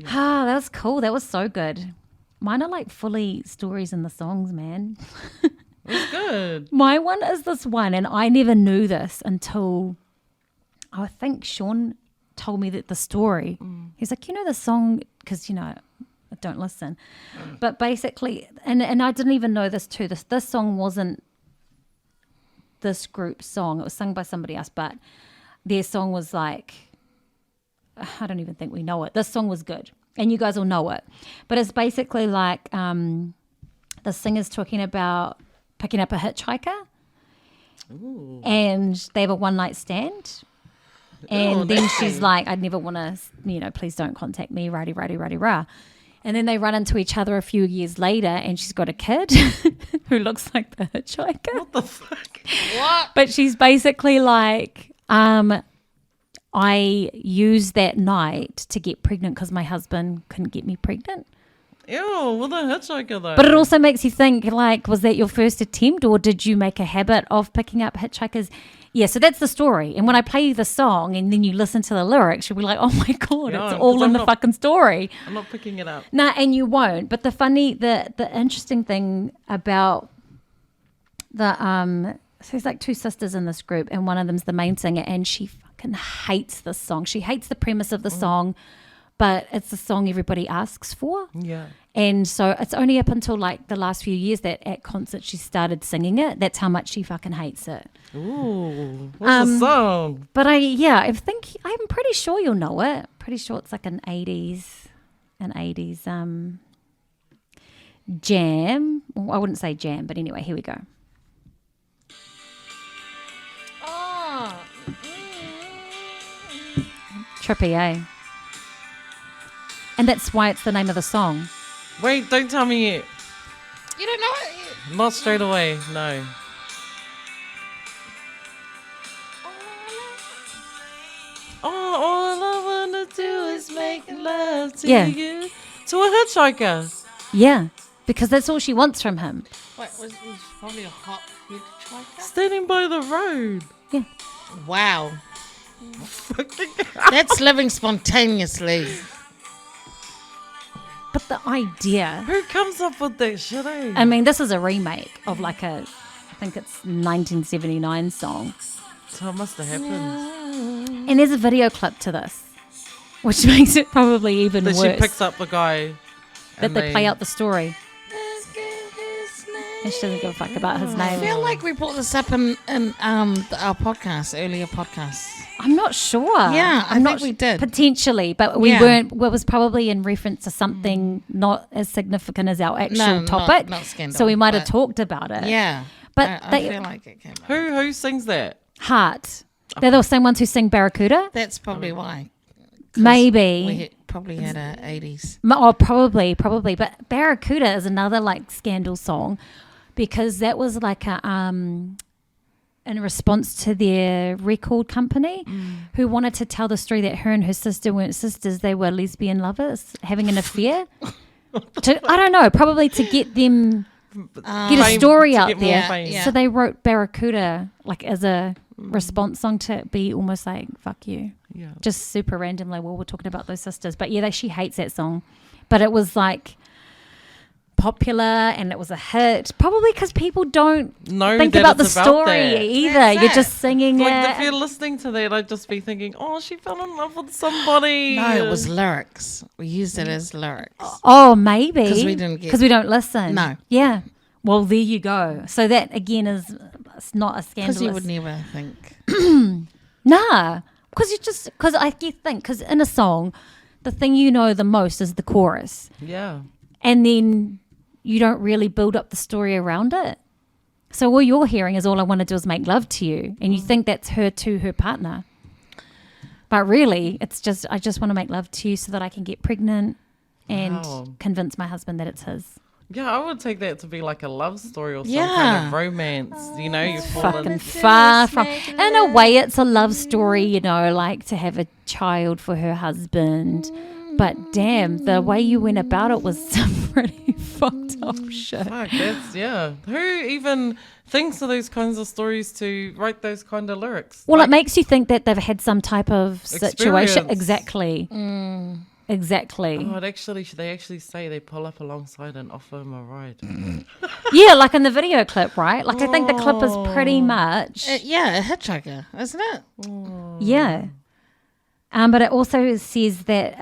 Ah, that was cool. That was so good. Mine are like fully stories in the songs, man.
It's good.
My one is this one, and I never knew this until I think Sean told me that the story. He's like, you know the song, because, you know, I don't listen. But basically, and I didn't even know this too. This song wasn't this group's song. It was sung by somebody else, but their song was like, I don't even think we know it. This song was good, and you guys will know it. But it's basically like the singer's talking about picking up a hitchhiker.
Ooh.
And they have a one-night stand. And then she's like, I'd never want to, you know, please don't contact me, rah. And then they run into each other a few years later, and she's got a kid who looks like the hitchhiker.
What the fuck?
What?
But she's basically like, I used that night to get pregnant because my husband couldn't get me pregnant.
Ew, with a hitchhiker though.
But it also makes you think, like, was that your first attempt, or did you make a habit of picking up hitchhikers? Yeah, so that's the story. And when I play you the song and then you listen to the lyrics, you'll be like, oh my God,
Yeah,
it's all
'cause
in
I'm
the
not-
fucking story.
I'm not picking it up.
Nah, and you won't. But the interesting thing about so there's like two sisters in this group, and one of them's the main singer, and she fucking hates this song. She hates the premise of the song, but it's the song everybody asks for.
Yeah.
And so it's only up until like the last few years that at concerts she started singing it. That's how much she fucking hates it.
Ooh. What's the song?
But I'm pretty sure you'll know it. Pretty sure it's like an 80s jam. Well, I wouldn't say jam, but anyway, here we go.
Oh.
Trippy, eh? And that's why it's the name of the song.
Wait, don't tell me yet.
You don't know it?
Not straight away, no. All I wanna do is make love to
Yeah.
you. To a hitchhiker.
Yeah, because that's all she wants from him.
Wait, was probably a hot hitchhiker?
Standing by the road.
Yeah.
Wow. That's living spontaneously.
But the idea,
Who comes up with that shit, eh?
I mean, this is a remake of like I think it's 1979 song.
So it must have happened.
And there's a video clip to this, which makes it probably even
That
worse.
she picks up the guy.
that
and
they play out the story. And she doesn't give a fuck about his
I
name.
feel like we brought this up in our podcast, earlier podcasts.
I'm not sure.
Yeah, I
I'm
think
not
we did.
Potentially, but we
Yeah.
weren't. Well, it was probably in reference to something not as significant as our actual topic.
Not Scandal,
so we might have
but-
talked about it.
Yeah.
But
I
they
feel like it came up.
Who sings that?
Heart. They're the same ones who sing Barracuda.
That's probably why. 'Cause
Maybe.
We probably had a 80s.
Oh, probably. But Barracuda is another like scandal song because that was like a in response to their record company who wanted to tell the story that her and her sister weren't sisters, they were lesbian lovers having an affair. I don't know, probably to get them get a
Fame,
story
to
out
get more
there.
fame.
Yeah.
So they wrote Barracuda like as a response song to be almost like fuck you.
Yeah.
Just super randomly while we're talking about those sisters. But yeah, she hates that song. But it was like popular and it was a hit. Probably because people don't
No,
think
that
about the
it's about
story
that.
either.
That's
You're
it.
just singing
Like
it.
if you're listening to that, I'd just be thinking, "Oh, she fell in love with somebody."
No, it was lyrics. We used it as lyrics.
Oh, maybe
'Cause we didn't get-
because we don't listen.
No.
Yeah. Well, there you go. So that again is it's not a
Because
scandalous.
you would never think.
Nah, because I think because in a song, the thing you know the most is the chorus,
Yeah.
and then you don't really build up the story around it. So all you're hearing is all I want to do is make love to you, and you think that's her to her partner, but really it's just I just want to make love to you so that I can get pregnant and
Wow.
convince my husband that it's his.
Yeah, I would take that to be like a love story or some kind of romance. You know, you fall
Fucking
in.
far from. In a way, it's a love story, you know, like to have a child for her husband. But damn, the way you went about it was some pretty fucked up shit.
Fuck, that's, yeah. Who even thinks of those kinds of stories to write those kind of lyrics?
Well,
Like,
it makes you think that they've had some type of situation.
Experience.
Exactly. Exactly.
Oh, they actually say they pull up alongside and offer him a ride.
Yeah, like in the video clip, right? Like I think the clip is pretty much.
A hitchhiker, isn't it?
Yeah. But it also says that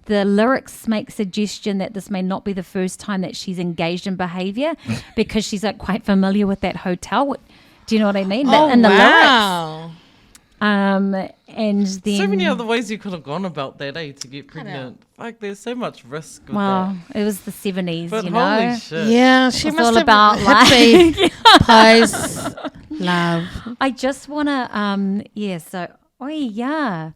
the lyrics make suggestion that this may not be the first time that she's engaged in behavior because she's like quite familiar with that hotel. Do you know what I mean? In the lyrics. And then
So many other ways you could have gone about that, to get pregnant. Like, there's so much risk with
well,
that.
it was the 70s,
But
you
holy
know.
shit.
Yeah, she
It's
must
all
have
about
hippie post love.
I just want to,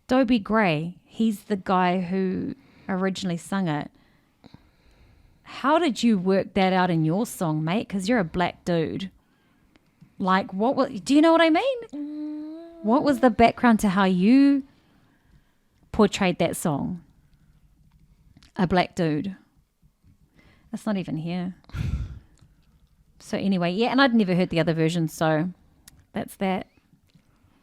Dobie Gray, he's the guy who originally sung it. How did you work that out in your song, mate? Because you're a black dude. Like, do you know what I mean? What was the background to how you portrayed that song? A black dude. That's not even here. So anyway, yeah, and I'd never heard the other version, so that's that.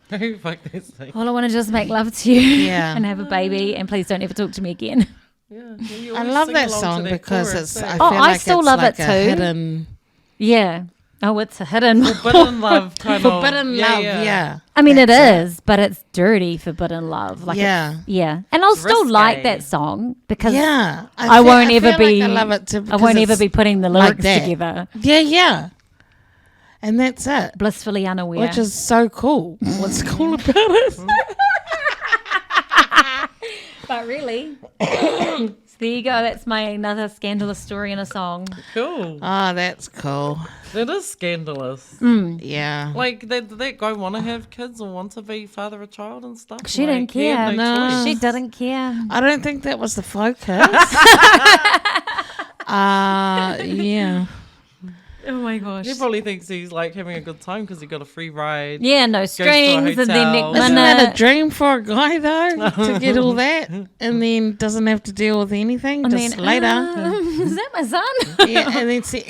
Who fuck this thing?
All I want to just make love to you
Yeah.
and have a baby, and please don't ever talk to me again.
Yeah, you
I
always
love
sing
that
along
song
to
because
chorus,
it's.
eh?
I feel
I
like
still
it's
love
like
it
a
too.
hidden,
Yeah. Oh, it's a hidden.
Forbidden love kind of.
forbidden love. Yeah.
I mean, it
That's
is, but it's dirty forbidden love. Like
Yeah.
yeah. And I'll
It's
still like
risque.
that song because
Yeah,
I won't ever
feel
be.
Like I love it too.
I
because
won't ever
it's
be putting the
like
lyrics
that.
together.
Yeah, and that's it.
Blissfully unaware.
Which is so cool. What's cool about it?
but really. So there you go. That's my another scandalous story in a song.
Cool.
Oh, that's cool.
That is scandalous.
Yeah.
Like, did that guy want to have kids or want to be father of a child and stuff?
She didn't
He had
care.
no choice.
She didn't care.
I don't think that was the focus. Yeah.
Oh my gosh.
He probably thinks he's like having a good time because he got a free ride.
Yeah, no
to a
strings, and then
hotel.
next
Isn't that a
minute,
dream for a guy though to get all that, and then doesn't have to deal with anything
and
just
then,
later?
is that my son?
Yeah, and then see,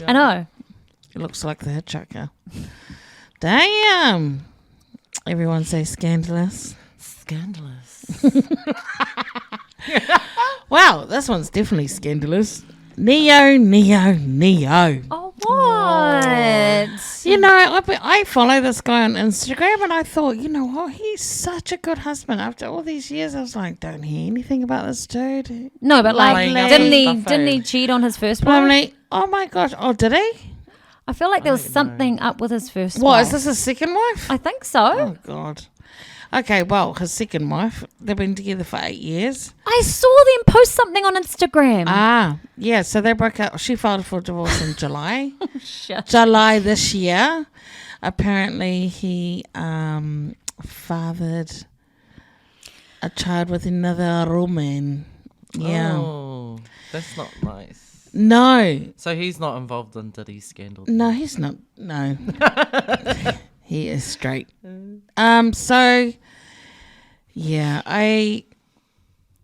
I know.
it looks like the hitchhiker. Damn. Everyone say scandalous.
Scandalous.
Wow, this one's definitely scandalous. Neo.
Oh, what?
You know, I follow this guy on Instagram, and I thought, you know what, he's such a good husband. After all these years, I was like, don't hear anything about this dude.
No, but like,
Lying up
didn't
and
he?
stuff,
Didn't
eh?
he cheat on his first
But I'm
wife?
like, oh my gosh, oh, did he?
I feel like there was
don't know.
something up with his first
What,
wife.
is this his second wife?
I think so.
Oh, God. Okay, well, his second wife, they've been together for 8 years.
I saw them post something on Instagram.
Yeah, so they broke up. She filed for divorce in July.
Shit.
July this year. Apparently, he fathered a child with another woman. Yeah.
Oh, that's not nice.
No.
So he's not involved in Diddy's scandal.
No, he's not. No. He is straight. So, yeah,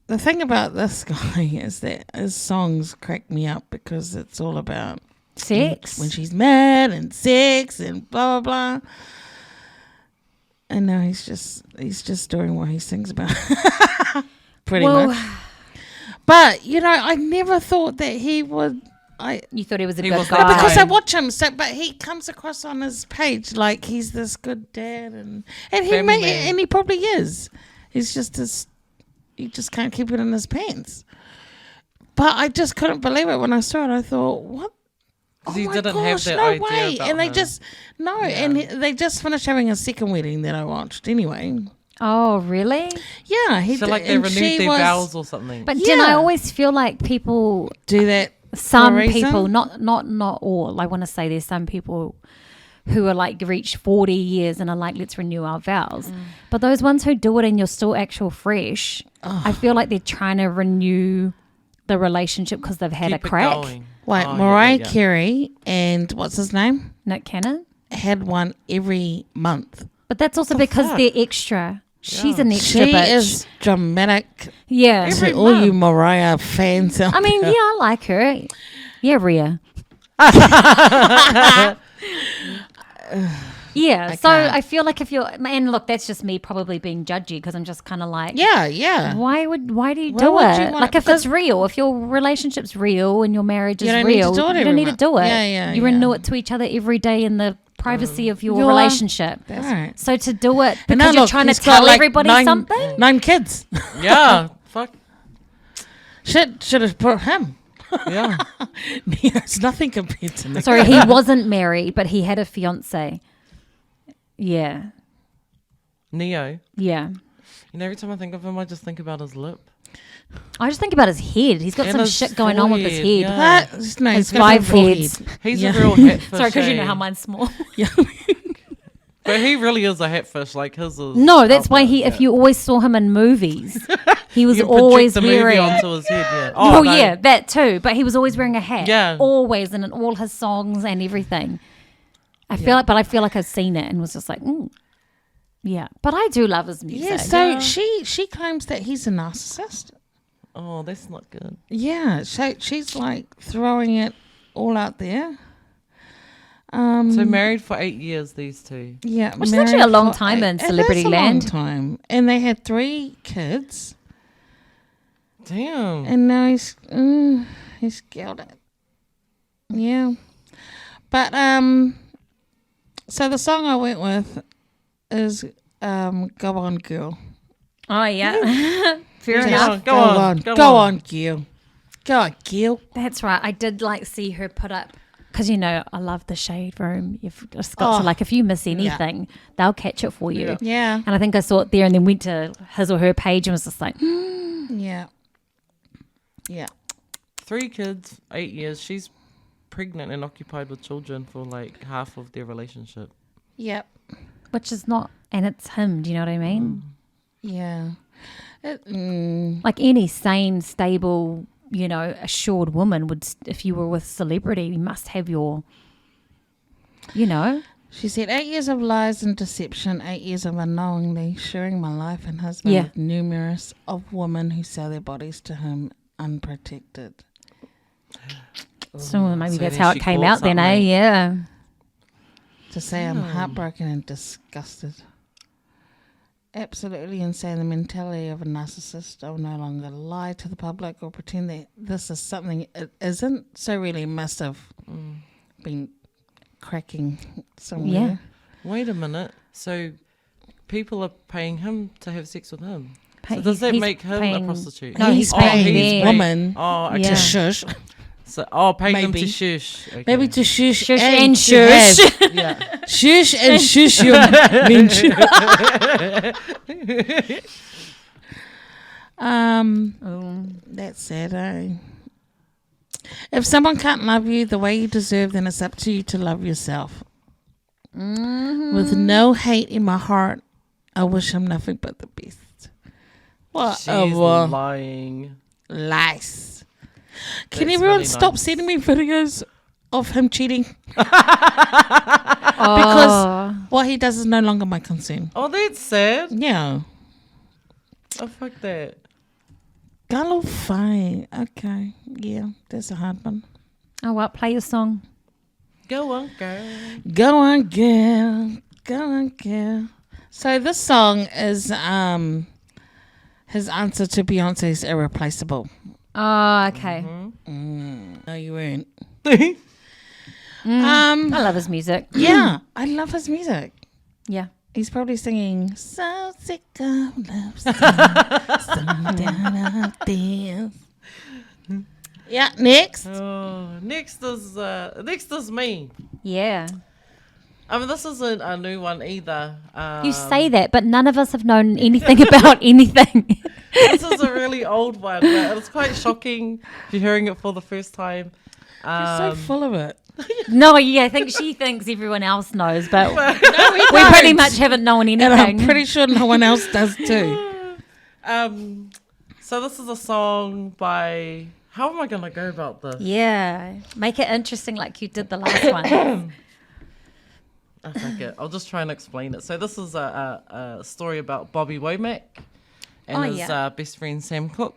the thing about this guy is that his songs crack me up because it's all about
Sex.
when she's mad and sex and blah, blah, blah. And now he's just doing what he sings about. Pretty much. But, you know, I never thought that he would...
You thought he was a
He
good
was
guy.
not
because I
Fine.
watch him, but he comes across on his page like he's this good dad, and he
Family man.
and he probably is. He's just he just can't keep it in his pants. But I just couldn't believe it when I saw it. I thought, what?
'Cause
Oh
he
my
didn't have
gosh,
that
no
idea
way!
about
And they
him.
just and they just finished having a second wedding that I watched anyway.
Oh, really?
Yeah, he
So
did,
like they
and
renewed
she
their
was-
vows or something.
But Jen, I
Yeah.
always feel like people,
do that.
some
For a reason?
people, not all. I want to say there's some people who are like reached 40 years and are like, let's renew our vows. But those ones who do it and you're still actual fresh, I feel like they're trying to renew the relationship because they've had
Keep
a
it
crack.
going.
Wait,
Oh,
Mariah
yeah.
Carey and what's his name?
Nick Cannon.
Had one every month.
But that's also because they're extra. She's an extra
She
bitch.
is dramatic.
Yeah.
Every
To all you
month.
Mariah fans out
I mean, yeah,
there.
I like her. Yeah, Rhea. Yeah, so
can't.
I feel like if you're, and look, that's just me probably being judgy because I'm just kind of like,
Yeah.
why do you
Why
do
would you
it?
want-
Like if it's real, if your relationship's real and your marriage is
You don't need to
real,
do it
you
every
don't need to
month.
do it.
Yeah,
You
yeah.
renew it to each other every day in the privacy of your
Your-
relationship.
That's right.
So to do it
And
because
now
you're
look,
trying to
he's got
tell
like
everybody something.
9 kids.
Yeah. Fuck.
Should have put him.
Yeah.
It's nothing compared to me.
Sorry, he wasn't married, but he had a fiance. Yeah.
Neo.
Yeah.
You know, every time I think of him, I just think about his lip.
I just think about his head. He's got
And
some
his
shit going on with his
forehead,
head.
yeah.
No,
His
he's got
5
a forehead.
heads.
He's
Yeah.
a real hatfish.
Sorry, because you know
eh?
how mine's small.
Yeah.
But he really is a hatfish. Like his is.
No, that's why
up
he.
there,
If you always saw him in movies, he was
You project
always
the movie
wearing.
onto his head. Yeah.
Oh,
no.
yeah, that too. But he was always wearing a hat.
Yeah.
Always, and in all his songs and everything. I feel like I've seen it and was just like, yeah. But I do love his music.
Yeah, so
Yeah.
she claims that he's a narcissist.
Oh, that's not good.
Yeah, so she's like throwing it all out there.
So married for 8 years, these two.
Yeah,
Which is actually a
married
long
for
time in
it is
celebrity
a
land.
long time, and they had 3 kids,
Damn.
and now he's killed it. Yeah, but so the song I went with is "Go On Girl."
Oh, yeah. Fair enough.
Go on.
Go on, girl. Go on, girl.
That's right. I did like see her put up, because I love the Shade Room. You've just got to, like, if you miss anything, they'll catch it for you.
Yeah,
And I think I saw it there and then went to his or her page and was just like,
yeah.
3 kids, 8 years. She's pregnant and occupied with children for like half of their relationship.
Yep.
which is not, and it's him. Do you know what I mean?
Yeah.
Like any sane, stable, assured woman would, if you were with celebrity, you must have your,
She said, 8 years of lies and deception, 8 years of unknowingly sharing my life and husband
Yeah.
with numerous of women who sell their bodies to him unprotected.
So maybe
So
that's
then
how
she
it came
caught
out then, eh?
something.
Yeah.
To say I'm heartbroken and disgusted. Absolutely insane. The mentality of a narcissist. I will no longer lie to the public or pretend that this is something it isn't. So really must have been cracking somewhere.
Yeah.
Wait a minute. So people are paying him to have sex with him.
Pay-
So does that
he's
make him a
paying-
prostitute?
No, he's paying
the
them.
woman
Oh, okay.
Yeah.
to shush.
So, paying them
Maybe.
to shush. Okay.
Maybe to shush,
Shush
and
and
to
shush.
have-
Yeah.
Shush and shush your mensch. That's sad, eh? If someone can't love you the way you deserve, then it's up to you to love yourself. With no hate in my heart, I wish him nothing but the best.
She's
Whatever.
lying.
Lies. Can
That's
everyone
really
stop
nice.
sending me videos of him cheating?
Oh.
Because what he does is no longer my concern.
Oh, that's sad.
Yeah.
Oh, fuck that.
Gallo fine. Okay. Yeah, that's a hard one.
Oh, well, play your song.
Go on, girl.
Go on, girl. Go on, girl. So this song is his answer to Beyonce's Irreplaceable.
Oh, okay.
No, you weren't.
I love his music.
Yeah, I love his music.
Yeah.
He's probably singing "So Sick of Love." Down this. Yeah, next.
Next is me.
Yeah.
I mean, this isn't a new one either.
You say that, but none of us have known anything about anything.
This is a really old one, but it's quite shocking if you're hearing it for the first time.
You're so full of it.
No, yeah, I think she thinks everyone else knows, but
No,
we pretty much haven't known anything.
And I'm pretty sure no one else does too.
So this is a song by How am I going to go about this?
Yeah. Make it interesting like you did the last one.
I think it. I'll just try and explain it. So this is a story about Bobby Womack and his best friend Sam Cooke.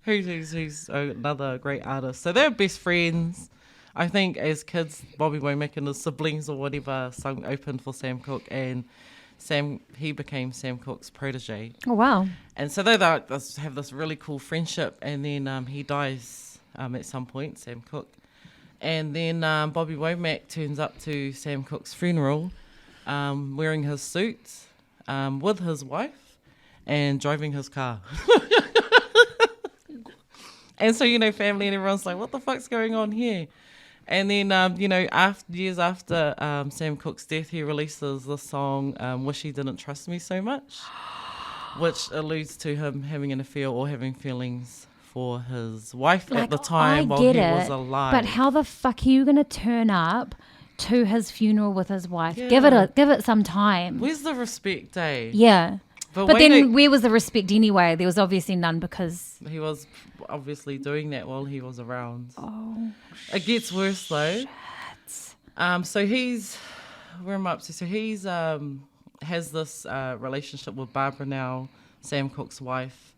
Who's another great artist. So they're best friends. I think as kids, Bobby Womack and his siblings or whatever opened for Sam Cooke, and he became Sam Cooke's protege.
Oh, wow.
And so they have this really cool friendship, and then he dies at some point, Sam Cooke. And then Bobby Womack turns up to Sam Cooke's funeral wearing his suit with his wife and driving his car. And so, family and everyone's like, what the fuck's going on here? And then, years after Sam Cooke's death, he releases the song Wish He Didn't Trust Me So Much, which alludes to him having an affair or having feelings for his wife at the time while he was alive.
But how the fuck are you going to turn up to his funeral with his wife? Yeah. Give it some time.
Where's the respect, eh?
Yeah. But then where was the respect anyway? There was obviously none because...
He was obviously doing that while he was around.
Oh,
it gets worse though.
Shit.
So he's... Where am I up to? So he's has this relationship with Barbara now, Sam Cooke's wife.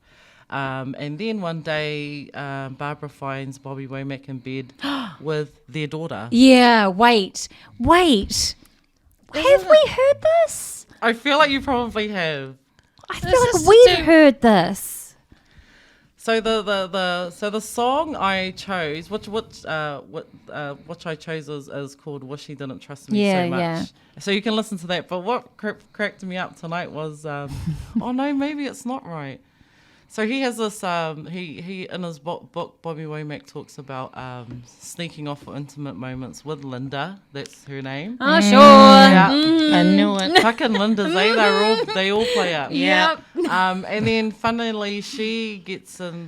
And then one day, Barbara finds Bobby Womack in bed with their daughter.
Yeah, wait. Have we heard this?
I feel like you probably have.
I feel like we've heard this.
So the song I chose, which I chose is called "Wish He Didn't Trust Me So Much." Yeah. So you can listen to that. But what cracked me up tonight was, oh no, maybe it's not right. So he has this, he in his book, Bobby Womack talks about sneaking off for intimate moments with Linda. That's her name.
Oh, sure.
Yeah.
I knew it.
Fucking Linda's, they all play up.
Yep.
And then funnily she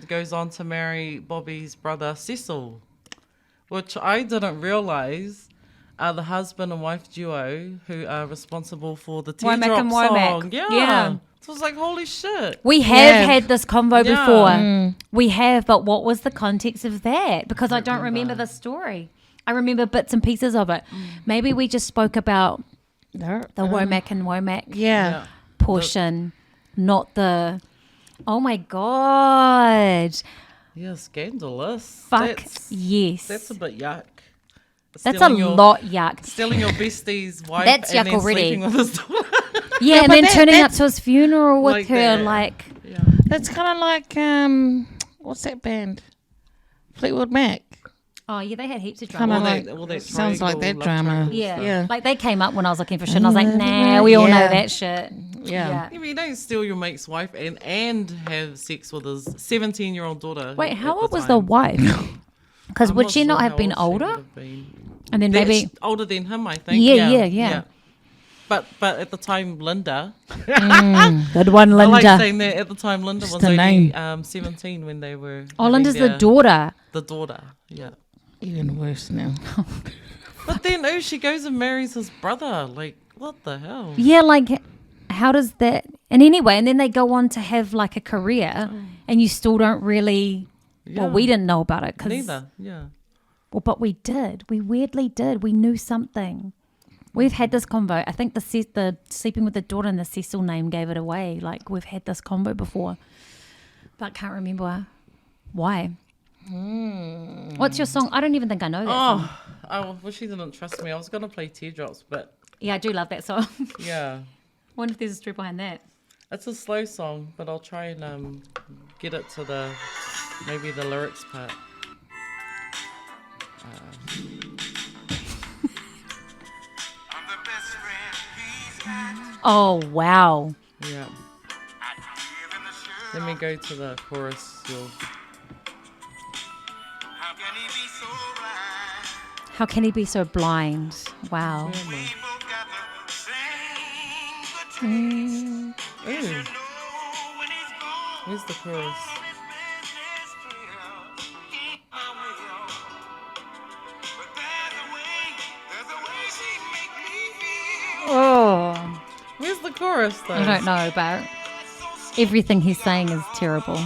goes on to marry Bobby's brother Cecil, which I didn't realise are the husband and wife duo who are responsible for the Teardrop
and
song.
Womack. Yeah.
So I was like, holy shit.
We have had this convo before. We have, but what was the context of that? Because I don't remember the story. I remember bits and pieces of it. Maybe we just spoke about the Womack and Womack portion, not the, oh my God.
Yeah, scandalous.
Fuck, yes.
That's a bit yuck.
That's a lot yuck.
Stealing your bestie's wife
That's
and
yuck
then
already.
sleeping with his daughter.
Yeah, and then turning up to his funeral with her, like...
Yeah.
That's kind of like, what's that band? Fleetwood Mac.
Oh, yeah, they had heaps of drama.
Sounds like that drama.
Yeah. Like, they came up when I was looking for shit, and I was like, nah, we all know that shit.
Yeah.
I mean, you don't steal your mate's wife and have sex with his 17-year-old daughter.
Wait, how old was the wife? Because would she not have been older? And then maybe...
older than him, I think.
Yeah.
But at the time, Linda.
Good one, Linda.
I like saying that at the time, Linda was only 17 when they were.
Oh, Linda's the daughter.
The daughter, yeah.
Even worse now.
But then, she goes and marries his brother. Like, what the hell?
Yeah, like, how does that... And anyway, and then they go on to have, like, a career, and you still don't really... Yeah. Well, we didn't know about it.
Neither, yeah.
Well, but we did. We weirdly did. We knew something. We've had this convo. I think the sleeping with the daughter and the Cecil name gave it away. Like, we've had this convo before. But can't remember why. What's your song? I don't even think I know that song.
I wish he didn't trust me. I was going to play Teardrops, but...
Yeah, I do love that song.
Yeah.
Wonder if there's a story behind that.
It's a slow song, but I'll try and get it to maybe the lyrics part.
Oh, wow.
Yeah. Let me go to the chorus.
How can he be so blind? Wow.
Ooh. Where's the chorus?
Oh.
Where's the chorus though?
I don't know, but Everything he's saying is terrible.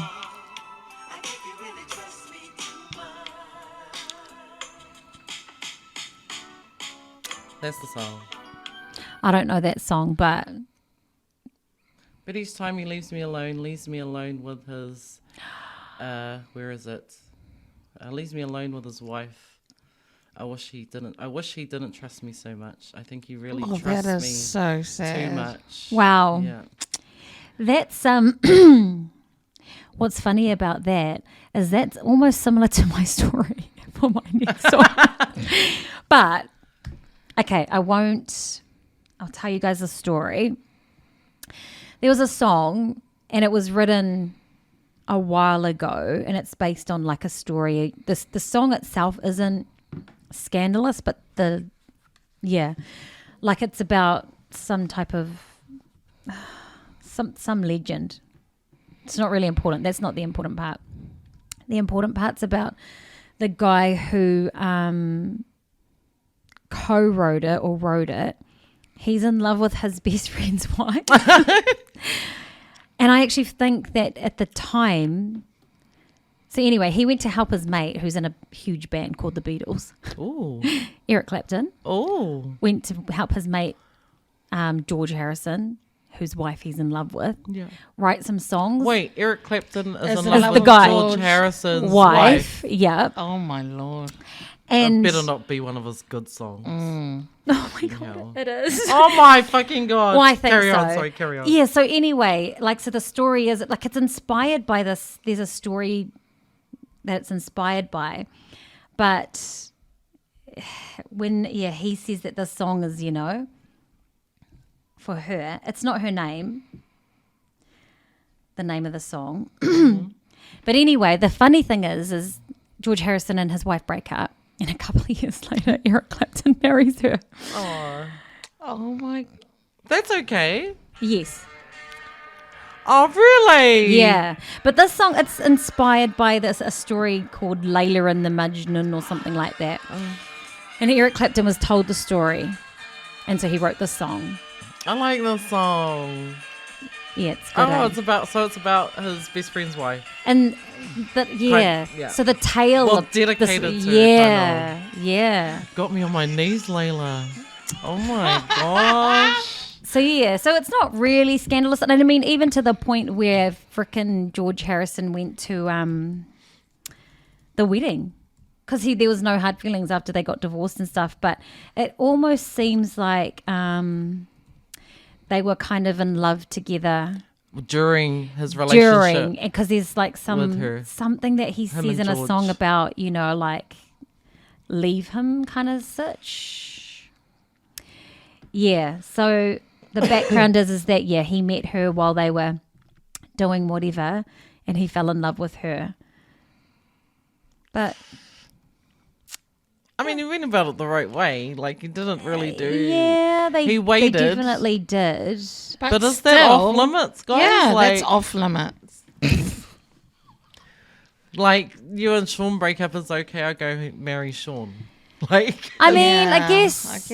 That's the song.
I don't know that song, but
But each time he leaves me alone with his, where is it? Leaves me alone with his wife. I wish he didn't trust me so much. I think he really trusts
that is
me
so sad.
too much.
wow.
Yeah.
That's what's funny about that is that's almost similar to my story for my next song. But okay, I'll tell you guys a story. There was a song and it was written a while ago and it's based on like a story. The song itself isn't scandalous, but like it's about some type of some legend. It's not really important. That's not the important part. The important part's about the guy who co-wrote it or wrote it. He's in love with his best friend's wife. And I actually think that at the time, so anyway, he went to help his mate who's in a huge band called the Beatles.
Ooh.
Eric Clapton.
Oh.
Went to help his mate George Harrison, whose wife he's in love with, write some songs.
Wait, Eric Clapton is in
the
love with
guy.
George Harrison's
wife. Yep.
Oh my Lord.
And
it better not be one of his good songs.
Oh my God, it is.
Oh my fucking God.
Well, I think
carry
so.
on, sorry, carry on.
Yeah, so anyway, like, so the story is, like, it's inspired by this. There's a story that it's inspired by. But when, he says that this song is, for her, it's not her name, the name of the song. But anyway, the funny thing is George Harrison and his wife break up. And a couple of years later, Eric Clapton marries her.
Oh my.
That's okay.
Yes.
Oh, really?
Yeah. But this song, it's inspired by a story called Layla and the Majnun or something like that. And Eric Clapton was told the story. And so he wrote this song.
I like this song.
Yeah, it's good.
It's about his best friend's wife.
And
Yeah.
So the tale
Well,
of
dedicated
this,
to it,
yeah.
Got me on my knees, Layla. Oh my gosh.
So it's not really scandalous. And I mean, even to the point where frickin' George Harrison went to the wedding. Because there was no hard feelings after they got divorced and stuff. But it almost seems like they were kind of in love together.
During his relationship.
Because there's like something that he says in a song about, like leave him kind of such. Yeah. So the background is that, he met her while they were doing whatever and he fell in love with her. But
I mean, he went about it the right way. Like, he didn't really do.
Yeah,
he waited.
They definitely did.
But is that off limits, guys?
Yeah,
like,
that's off limits.
Like, you and Sean break up, it's okay, I'll go marry Sean. Like,
I mean, I guess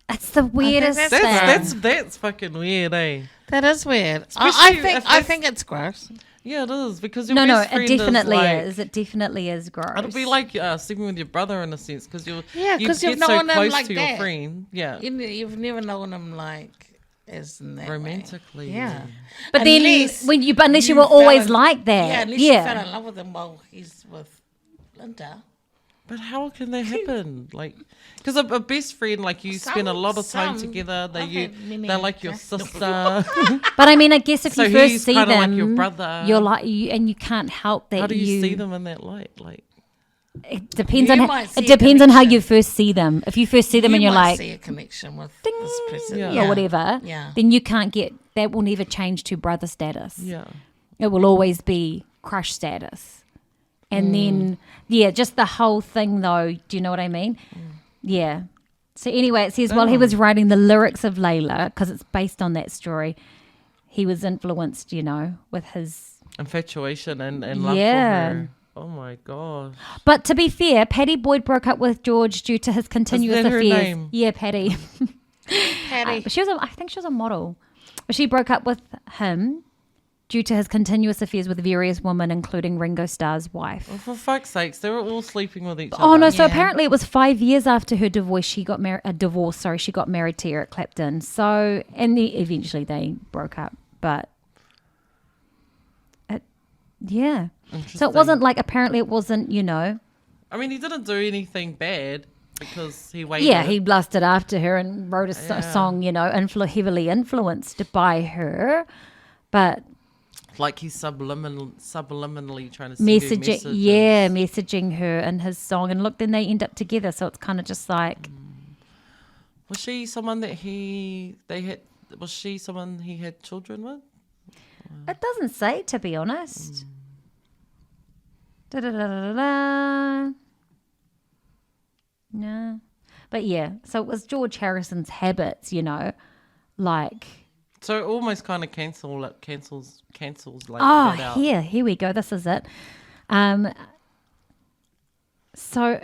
that's the weirdest thing.
That's fucking weird, eh?
That is weird.
Especially
I think it's gross.
Yeah, it is, because your
No,
best friend
it definitely
is.
It definitely is gross.
It'll be like sleeping with your brother in a sense, because you
you've
get
known
so
him
close
like
to
that.
your friend. Yeah,
You've never known him like as in that
romantically.
way. Yeah,
But
unless
then unless you were always like that.
Yeah, unless you fell in love with him while he's with Linda.
But how can that happen? Like, because a best friend, like, you spend a lot of time together. They're like your sister.
But I mean, I guess if
So
you first
he's
see
kinda
them,
like your brother.
you're like and you can't help that.
How do you see them in that light? Like,
It depends
You
on
might see
it
a
depends on how
connection.
you first see them. If you first see them and you're
might
like
see a connection with
ding,
this person,
or whatever,
Yeah.
then you can't get that. Will never change to brother status.
yeah.
It will always be crush status. And then, just the whole thing, though. Do you know what I mean? Yeah. So anyway, it says while he was writing the lyrics of Layla, because it's based on that story, he was influenced, with his...
Infatuation and love
Yeah.
for her. Oh my gosh.
But to be fair, Patty Boyd broke up with George due to his continuous
Is that her
affairs.
name?
Yeah, Patty.
Patty.
But I think she was a model. But she broke up with him due to his continuous affairs with various women, including Ringo Starr's wife.
Well, for fuck's sakes, they were all sleeping with each other.
Oh no! So
Yeah.
apparently it was 5 years after her divorce. She got married. She got married to Eric Clapton. So eventually they broke up. But yeah. So it wasn't like, apparently it wasn't,
I mean, he didn't do anything bad because he waited.
Yeah, he lusted after her and wrote a
Yeah.
song, heavily influenced by her, but
like he's subliminally trying to send her messages.
messaging her in his song, and look, then they end up together. So it's kind of just like,
Was she someone that he had children with?
it doesn't say, to be honest. Da-da-da-da-da. No, but yeah. So it was George Harrison's habits, like.
So it almost kind of cancels like
Oh,
that out.
here we go. This is it. So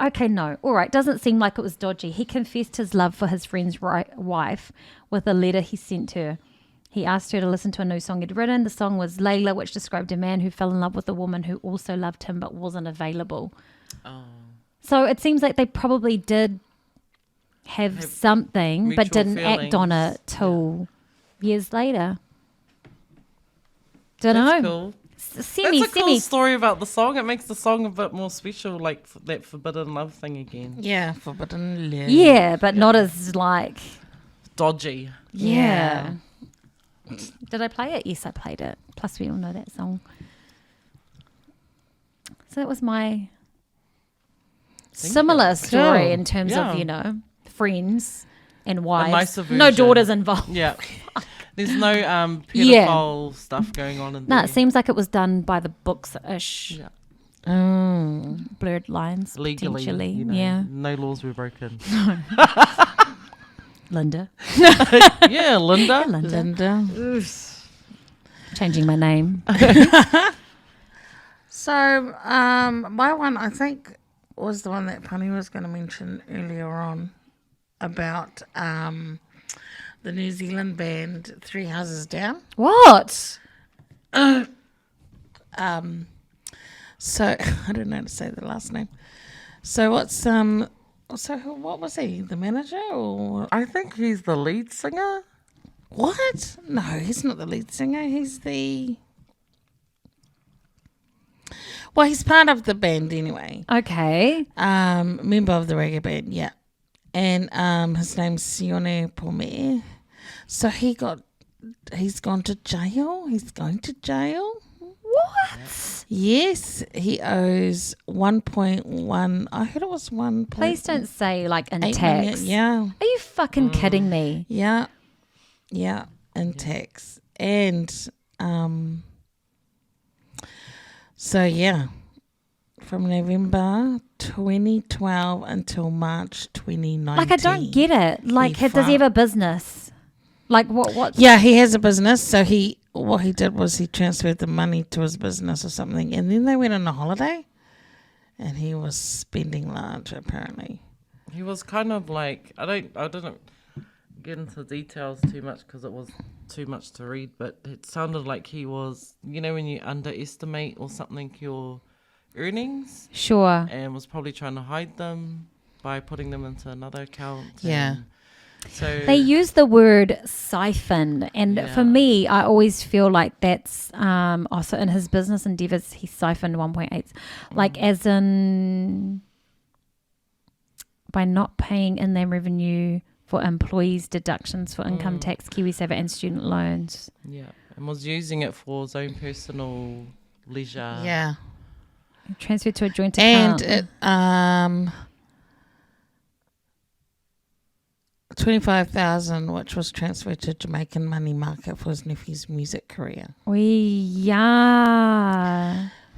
okay, no, all right. Doesn't seem like it was dodgy. He confessed his love for his friend's wife with a letter he sent her. He asked her to listen to a new song he'd written. The song was Layla, which described a man who fell in love with a woman who also loved him but wasn't available.
Oh.
So it seems like they probably did have something, but
mutual
didn't act on
feelings.
it till years later. Don't
That's
know.
cool.
Semi.
That's a cool story about the song. It makes the song a bit more special, like that forbidden love thing again.
Yeah, forbidden love.
Yeah, but not as like.
Dodgy.
Yeah. Did I play it? Yes, I played it. Plus, we all know that song. So that was my similar story in terms of, friends and wives.
nicer
No
version.
daughters involved.
Yeah. There's no pedophile stuff going on in
No,
there.
it seems like it was done by the books-ish.
Yeah.
Oh.
Blurred lines,
Legally,
potentially.
yeah. No laws were broken.
Linda.
Yeah, Linda.
Linda.
Linda.
Changing my name.
So, my one, I think, was the one that Punny was going to mention earlier on about the New Zealand band Three Houses Down.
What?
So, I don't know how to say the last name. So, what was he? The manager or
I think he's the lead singer.
what? No, he's not the lead singer. He's the. Well, he's part of the band anyway.
Okay.
Member of the reggae band, yeah. And his name's Sione Pomé. So he's gone to jail. He's going to jail.
What?
Yes, he owes 1.1. I heard it was 1.
Please don't say like in
8
tax.
million. Yeah,
Are you fucking kidding me?
yeah, in tax. And so yeah, from November 2012 until March 2019.
Like, I don't get it. Like, does he have a business? Like, what?
Yeah, he has a business. So what he did was he transferred the money to his business or something, and then they went on a holiday, and he was spending large apparently.
He was kind of like I didn't get into details too much because it was too much to read, but it sounded like he was, when you underestimate or something your earnings,
Sure.
and was probably trying to hide them by putting them into another account.
Yeah.
And so
They use the word siphon, and
Yeah.
for me, I always feel like that's also in his business endeavors. He siphoned 1.8, like as in by not paying in their revenue for employees' deductions for income tax, KiwiSaver, and student loans.
yeah, and was using it for his own personal leisure.
Yeah,
Transferred to a joint
and
account.
it 25,000, which was transferred to Jamaican money market for his nephew's music career.
Yeah.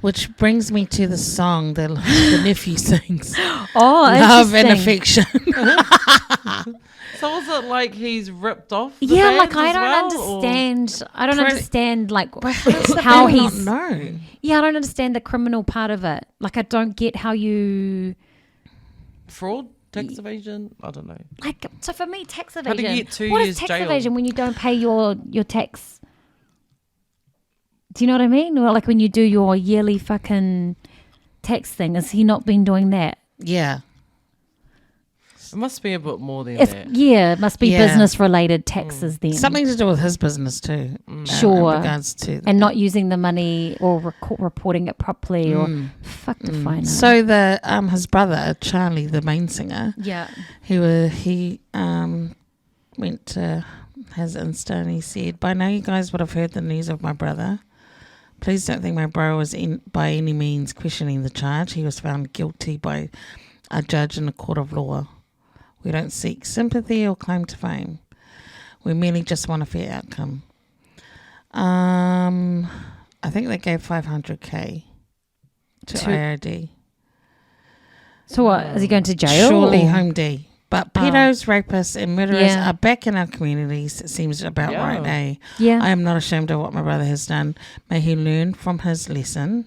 Which brings me to the song the nephew sings.
Oh,
Love and
interesting.
affection.
So was it like he's ripped off? The
Yeah, like
band
I
as
don't
well,
understand. I don't
Pretty-
understand like
But how does the
how
band not
he's.
know?
Yeah, I don't understand the criminal part of it. Like I don't get how you
fraud, tax evasion. I don't know.
like. So for me, tax
do
evasion.
you get 2
What
years
is tax
jail?
evasion when you don't pay your tax? Do you know what I mean? Or like when you do your yearly fucking tax thing, has he not been doing that?
Yeah.
It must be a bit more than that.
Yeah, it must be
Yeah.
business related taxes then.
Something to do with his business too.
Sure.
In regards to
and not using the money or reporting it properly or fuck to find out.
So the his brother Charlie, the main singer,
Yeah.
he went to his Insta and he said, "By now you guys would have heard the news of my brother. Please don't think my bro was by any means questioning the charge. He was found guilty by a judge in a court of law. We don't seek sympathy or claim to fame. We merely just want a fair outcome." I think they gave 500k to IRD.
So what? Is he going to jail?
Surely
or?
home D. But pedos, rapists, and murderers are back in our communities. It seems about right, eh?
Yeah.
I am not ashamed of what my brother has done. May he learn from his lesson.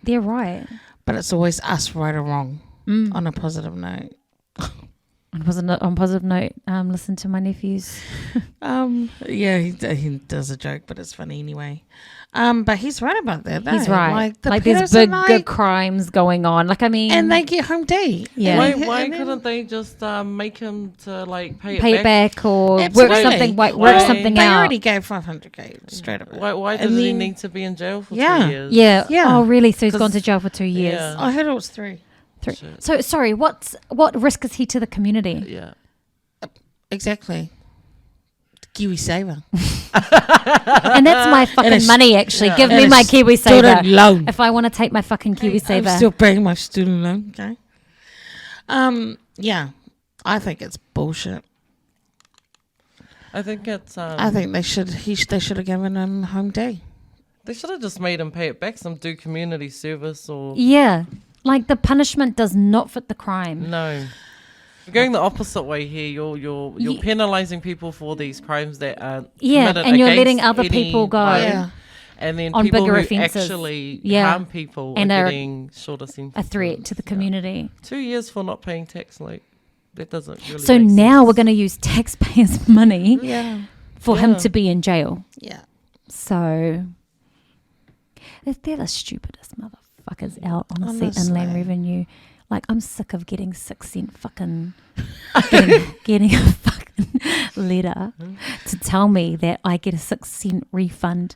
They're right.
But it's always us, right or wrong, on a positive note.
On positive note, listen to my nephews.
Yeah, he does a joke, but it's funny anyway. But he's right about that.
He's
though.
right.
Like
there's big good crimes going on. Like, I mean,
and they get home D.
Yeah.
Why couldn't they just make him to like pay
it back or
Absolutely.
work something
they
out?
already gave 500k straight away.
Why did he need to be in jail for 2 years?
Yeah.
Yeah.
Oh, really? So he's gone to jail for 2 years.
Yeah.
I heard it was 3.
Shit.
So sorry, what risk is he to the community?
Yeah.
Exactly. Kiwi saver.
And that's my fucking money. Actually, give me
And
my
a
Kiwi saver
student loan.
if I want to take my fucking Kiwi saver.
I'm still paying my student loan. Okay. Yeah, I think it's bullshit.
I think it's.
I think they should have given him home day.
They should have just made him pay it back. Do community service or.
Yeah, like the punishment does not fit the crime.
No. You're going the opposite way here. You're penalising people for these crimes that are committed
and you're
against
letting other people go.
Yeah.
And then
On
people
bigger
who
offences.
actually
Yeah.
harm people
And
are
are
getting shorter sentences.
A threat to the community.
2 years for not paying tax, like that doesn't really.
So
make
now
sense.
we're going to use taxpayers' money
Yeah.
for him to be in jail.
Yeah.
So they're the stupidest motherfuckers out, honestly, inland revenue. Like, I'm sick of getting 6 cent fucking getting a fucking letter to tell me that I get a 6 cent refund.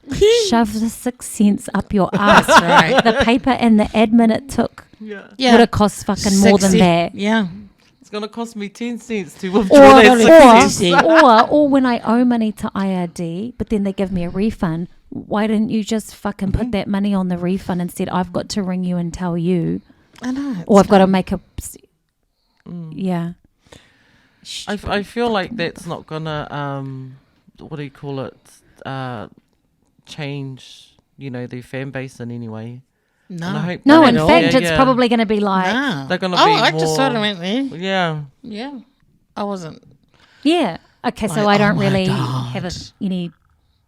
Shove the 6 cents up your ass, right? The paper and the admin it took
Yeah.
would have cost fucking more than that.
Yeah.
It's going to cost me 10 cents to withdraw that 6 cents.
Or when I owe money to IRD, but then they give me a refund, why didn't you just fucking put that money on the refund and said, I've got to ring you and tell you?
I know.
Or I've got to make a... Yeah.
I feel like that's not going to, what do you call it, change, their fan base in any way.
No.
And I hope
No,
not
in
at all.
fact,
Yeah,
it's
yeah.
probably going to be like...
No.
They're going to be
I
more,
just sort of went there.
Yeah.
Yeah. I wasn't.
Yeah. Okay, so
Like,
I don't
oh my
really
God.
have any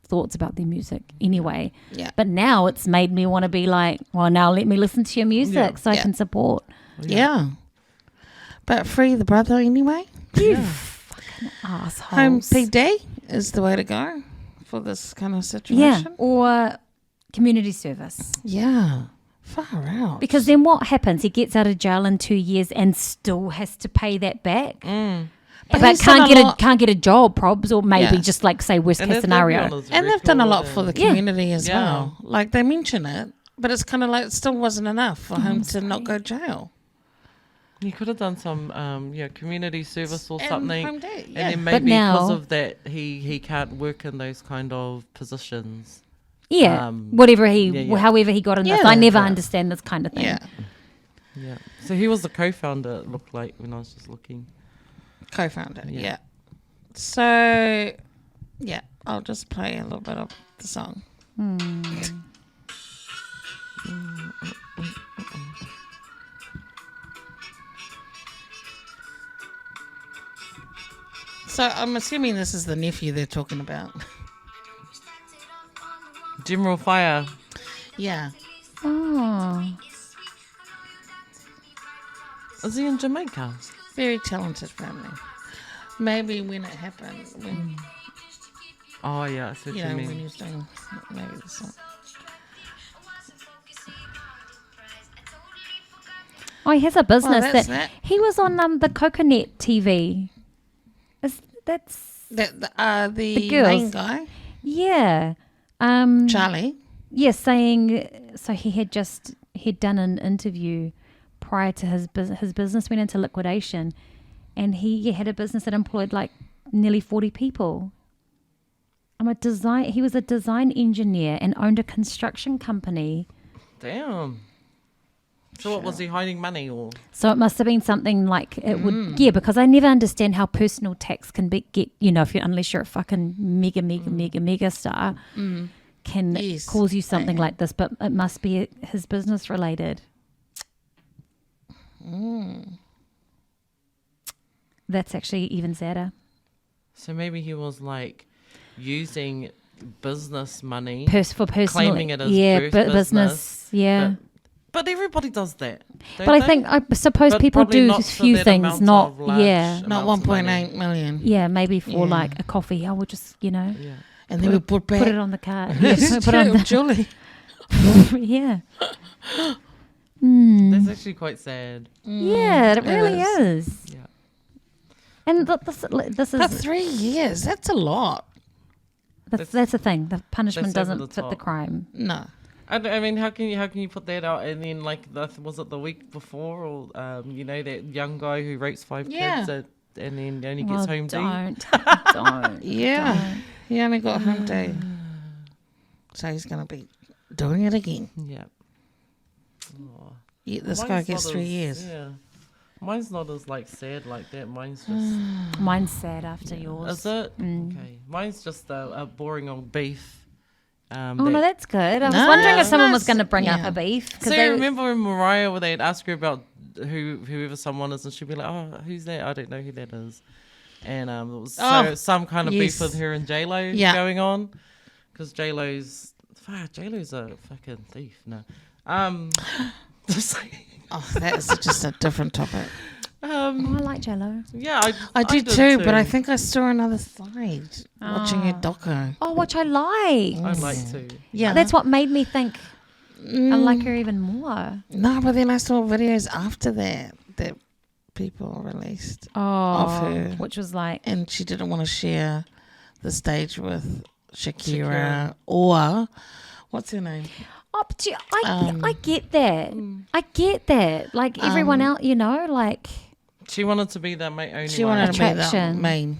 thoughts about their music anyway.
Yeah.
But now it's made me want to be like, well, now let me listen to your music so I can support.
Yeah. But free the brother anyway.
You fucking assholes.
Home PD is the way to go for this kind of
Yeah.
situation.
Or community service.
Yeah. Far out.
Because then what happens? He gets out of jail in 2 years and still has to pay that back. But
he's
can't
done a
get
lot-
can't get a job, probs, or maybe
Yeah.
just like say worst case scenario.
And they've done a lot for the
Yeah.
community as
Yeah.
well. Like they mention it, but it's kind of like it still wasn't enough for him to not go jail.
He could have done some, community service or
And
something,
home day,
and
yeah.
then
But
maybe because
now-
of that, he can't work in those kind of positions.
Yeah,
Yeah, yeah.
however he got in this.
Yeah.
I never
Yeah.
understand this kind of thing.
Yeah.
Yeah. So he was the co-founder. It looked like when I was just looking.
Co-founder.
Yeah.
Yeah. So, yeah, I'll just play a little bit of the song. So I'm assuming this is the nephew they're talking about.
General Fire.
Yeah.
Oh,
Is he in Jamaica?
Very talented family. Maybe when it happened, when
Oh yeah, I see what
you
you
know, when
mean.
he was doing maybe the song.
Oh, he has a business
that's
that
that.
he was on the Coconut TV. That's
The
girls.
main guy,
yeah.
Charlie.
Yeah, saying so he'd done an interview prior to his business went into liquidation, and he had a business that employed like nearly 40 people. He was a design engineer and owned a construction company.
Damn. So what, was he hiding money or?
So it must have been something like it would, because I never understand how personal tax can get, unless you're a fucking mega star, can cause you something like this, but it must be his business related. That's actually even sadder.
So maybe he was like using business money,
For personal,
claiming it as
business, yeah.
But everybody does that.
But I suppose
But
people
probably
do
not
a
for
few
that
things,
amount
not
of large
Not
amounts of money.
1.8 million.
yeah, maybe for
Yeah.
like a coffee. I would just,
Yeah.
And then we put back.
put it on the card.
Yes,
Yeah, put it on
Julie.
yeah.
That's actually quite sad.
Yeah, it really is.
Yeah.
And this
For
is
3 years, that's a lot.
that's the thing. The punishment
that's over
doesn't
the
fit the
top.
crime.
No.
I mean, how can you put that out? And then like, was it the week before, or that young guy who rapes 5
Yeah.
kids, and then only gets home D?
Don't.
Yeah. He only got home day. So he's going to be doing it again.
Yeah. Oh.
Yeah, this
Mine's
guy gets
not
3
as-
years.
Yeah. Mine's not as like sad like that. Mine's just.
Mine's sad after yours.
Is it? Okay. Mine's just a boring old beef.
Oh no, that's good. I was
No,
wondering if
that's
someone was
nice.
going to bring up
Yeah.
a beef.
So
they-
you remember when Mariah, where they'd ask her about whoever someone is, and she'd be like, "Oh, who's that? I don't know who that is." And it was some kind of
yes.
beef with her and J-Lo
Yeah.
going on, because J-Lo's a fucking thief. No, just
Oh, that is just a different topic.
I like Jello.
yeah,
I did
did
too, but I think I saw another side watching your doco.
Oh, which I like.
I'd like to.
Yeah.
That's what made me think I like her even more.
No, but then I saw videos after that people released of her.
Which was like,
And she didn't want to share the stage with Shakira.
Shakira.
Or, what's her name?
oh, but I get that. I get that. Like everyone else, like
She wanted to be the only
She
one.
wanted to be the
Attraction.
main.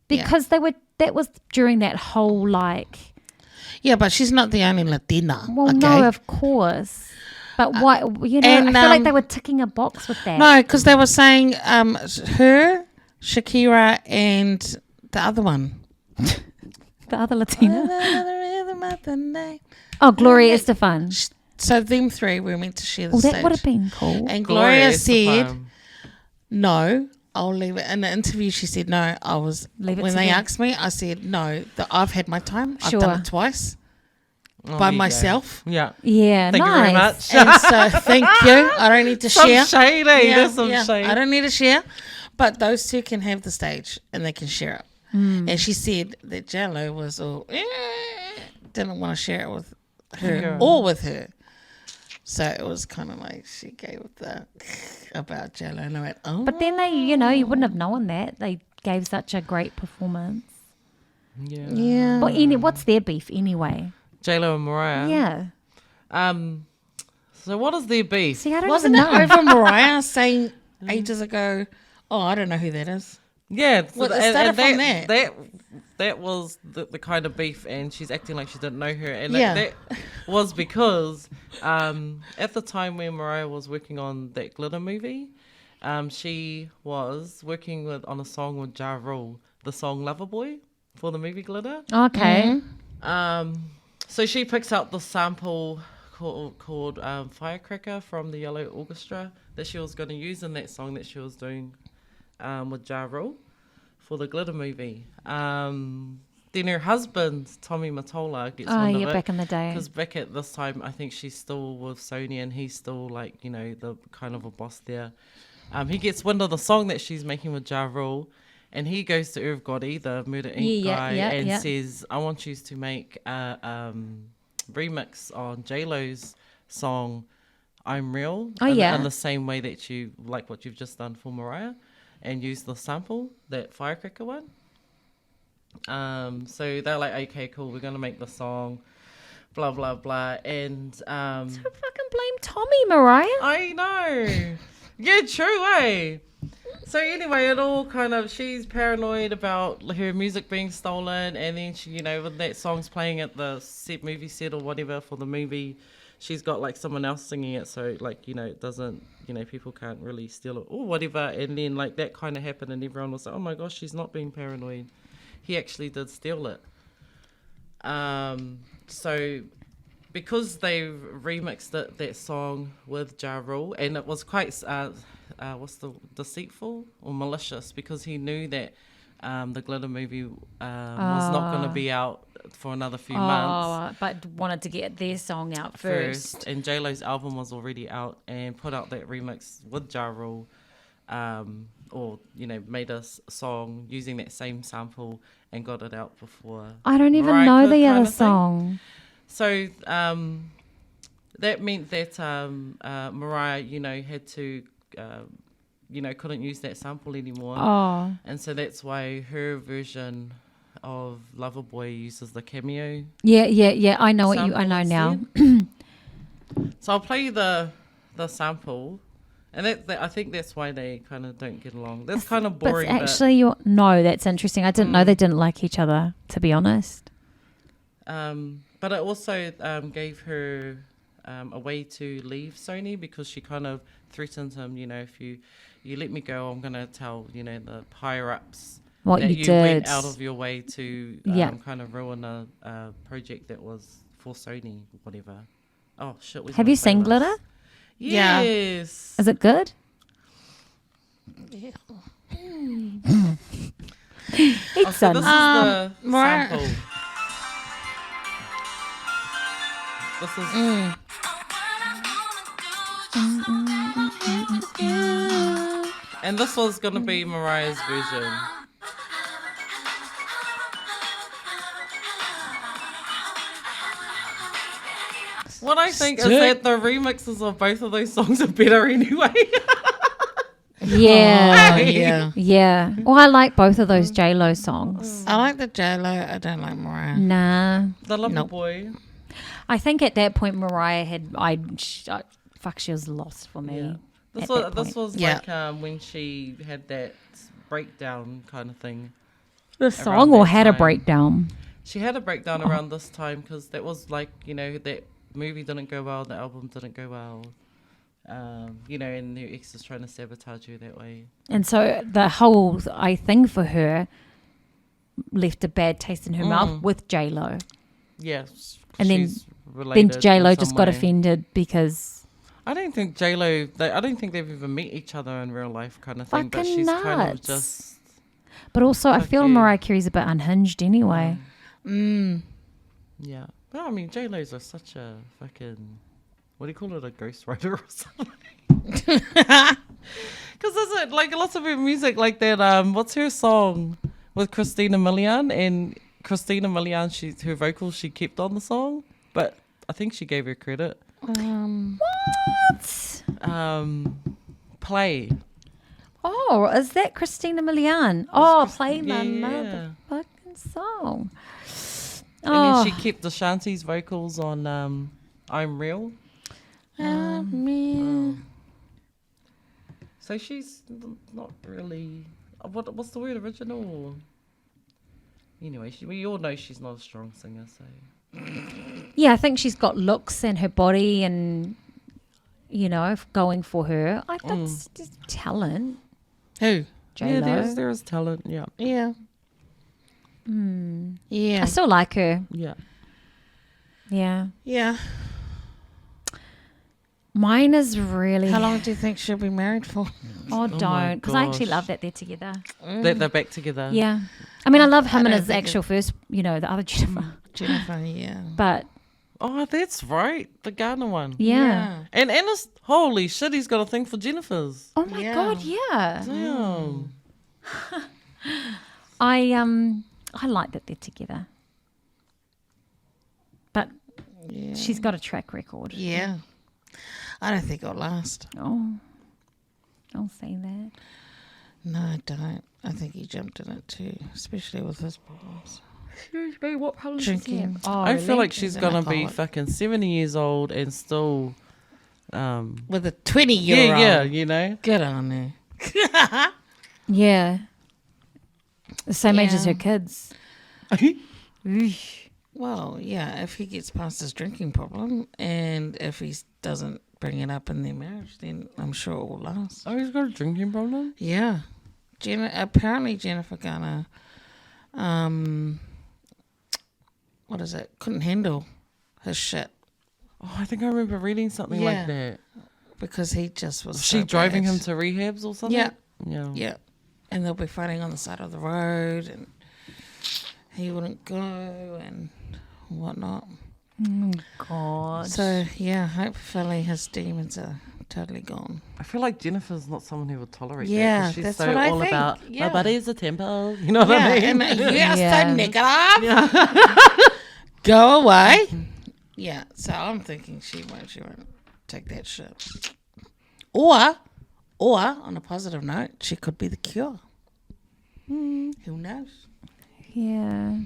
because that was during that whole like.
Yeah, but she's not the only Latina.
Well,
okay?
no, of course. But what
and,
I feel like they were ticking a box with that.
No, because they were saying her, Shakira, and the other one.
The other Latina. Oh, Gloria Estefan.
So them three were meant to share the
Well,
stage.
that would have been cool.
And Gloria said,
Estefan.
no, I'll leave it. In the interview, she said, no,
Leave it
when
to
they
them.
asked me, I said, no, I've had my time.
Sure.
I've done it twice
Oh,
by
there you go.
myself.
Yeah.
Yeah,
Thank
nice.
you very much.
And so thank you. I don't need to
Some
share.
shady.
Yeah,
There's some
yeah.
shade.
I don't need to share. But those two can have the stage and they can share it. And she said that Jello was all, didn't want to share it with her
Yeah.
or with her. So it was kind of like she gave the about Jello. And I went, oh.
But then they, you wouldn't have known that. They gave such a great performance.
Yeah.
Yeah.
Well, what's their beef anyway?
J-Lo and Mariah.
Yeah.
So what is their beef?
See, I don't
Wasn't
even
it
know.
over Mariah saying ages ago, oh, I don't know who that is?
Yeah. So
Well, it started from that.
That was the kind of beef, and she's acting like she didn't know her. And
Yeah.
that was because at the time when Mariah was working on that Glitter movie, she was working on a song with Ja Rule, the song Loverboy for the movie Glitter.
Okay.
So she picks up the sample called Firecracker from the Yellow Orchestra that she was going to use in that song that she was doing with Ja Rule for the Glitter movie. Then her husband, Tommy Mottola, gets
Oh,
wind of
yeah,
it.
back in the day.
Because back at this time, I think she's still with Sony and he's still like, the kind of a boss there. He gets wind of the song that she's making with Ja Rule, and he goes to Irv Gotti, the Murder Inc. guy, and says, I want you to make a remix on J-Lo's song, I'm Real.
Oh, yeah.
In the same way that you, like what you've just done for Mariah, and use the sample, that Firecracker one. So they're like, okay, cool, we're going to make the song, blah, blah, blah. And
So fucking blame Tommy, Mariah.
I know. Yeah, true, eh? So anyway, it all kind of, she's paranoid about her music being stolen, and then she, when that song's playing at the movie set or whatever for the movie, she's got like someone else singing it, so like, it doesn't, people can't really steal it or whatever. And then like that kind of happened, and everyone was like, oh my gosh, she's not being paranoid. He actually did steal it. So because they remixed that song with Ja Rule, and it was quite deceitful or malicious, because he knew that the Glitter movie was not going to be out for another few months.
But wanted to get their song out first.
And J-Lo's album was already out, and put out that remix with Ja Rule, or made a song using that same sample and got it out before.
I don't even
Mariah
know
could,
the
kind
other
of thing.
song.
So that meant that Mariah, had to, couldn't use that sample anymore.
Oh,
And so that's why her version of Loverboy uses the cameo.
yeah. I know I
sample
know now.
instead. So I'll play you the sample. And I think that's why they kind of don't get along. That's kind of boring.
But actually, no, that's interesting. I didn't know they didn't like each other, to be honest.
But it also gave her a way to leave Sony, because she kind of threatened him, if you let me go, I'm going to tell, the higher-ups
What
that
you
went
did.
out of your way to kind of ruin a project that was for Sony, whatever. Oh, shit.
Have you seen Glitter?
Yeah.
Yes.
Is it good?
Yeah.
It's
So this is the
Mariah-
sample. This is... And this was going to be Mariah's version. What I think is that the remixes of both of those songs are better anyway.
Yeah.
Yeah.
Yeah. Well, I like both of those J-Lo songs.
I like the J-Lo. I don't like Mariah.
Nah.
The Lover
Nope.
Boy.
I think at that point Mariah had, she was lost for me.
Yeah. This
at
was
that
this
point.
was
Yeah.
like when she had that breakdown kind of thing.
The song or
that
had a
time.
breakdown?
She had a breakdown around this time, because that was like, that movie didn't go well, the album didn't go well. And her ex is trying to sabotage her that way.
And so the whole thing for her left a bad taste in her mouth with J-Lo.
Yes.
And then-
she's
Then
related
J-Lo
in
just
some
got
way.
offended because
I don't think J-Lo, I don't think they've ever met each other in real life kind of thing, but
Fucking
she's kind of
nuts.
just...
But also, I feel
Okay.
Mariah Carey's a bit unhinged anyway.
Yeah. But I mean, J-Lo's such a fucking... What do you call it? A ghostwriter or something? Because there's like lots of her music like that. What's her song with Christina Milian? And Christina Milian, her vocals, she kept on the song, but I think she gave her credit.
What?
Play.
Oh, is that Christina Milian? Oh,
Christi-
play my
yeah.
motherfucking song.
And
Oh,
then she kept Ashanti's vocals on I'm Real. So she's not really... What's the word? Original? Anyway, we all know she's not a strong singer, so...
yeah, I think she's got looks and her body and, going for her. That's just talent.
Who?
J-Lo.
Yeah, there is talent, yeah.
Yeah. Yeah.
I still like her.
Yeah.
Yeah.
Yeah.
Mine is really...
How long do you think she'll be married for?
Oh, don't. Because I actually
gosh.
love that they're together.
They're back together.
Yeah. I mean, I love him
I
and
don't
his
think
actual first, the other Jennifer.
Jennifer, yeah.
But,
Oh, that's right. The Ghana one.
yeah.
And Anna's... Holy shit, he's got a thing for Jennifer's.
Oh, my
Yeah.
God, yeah.
Damn.
I like that they're together. But
Yeah.
she's got a track record.
Yeah. I don't think it'll last.
Oh, I'll say that.
No, I don't. I think he jumped in it too, especially with his problems.
Excuse me, what problems
Drinking.
Oh,
I feel like
He's
she's
an
gonna be
alcoholic.
fucking 70 years old and still,
With a 20-year-old.
yeah, you know.
Good on her.
Yeah. The same age as
Yeah.
her kids.
Well, yeah, if he gets past his drinking problem and if he doesn't bring it up in their marriage, then I'm sure it will last.
Oh, he's got a drinking problem?
Yeah. Apparently Jennifer Garner, what is it? Couldn't handle his shit
Oh, I think I remember reading something
Yeah.
like that.
because he just was
Was she
so
driving
bad.
him to rehabs or something?
Yeah.
Yeah.
Yeah. And they'll be fighting on the side of the road and he wouldn't go and whatnot.
Oh, God.
So, yeah, hopefully his demons are totally gone.
I feel like Jennifer's not someone who would tolerate that.
Yeah,
'Cause she's
that's
so
what I
all
think.
about,
Yeah.
my body's a temple. You know what I mean?
And you are
Yeah.
so negative. Go away. Yeah, so I'm thinking she won't take that shit. Or on a positive note, she could be the cure. Who knows?
Yeah.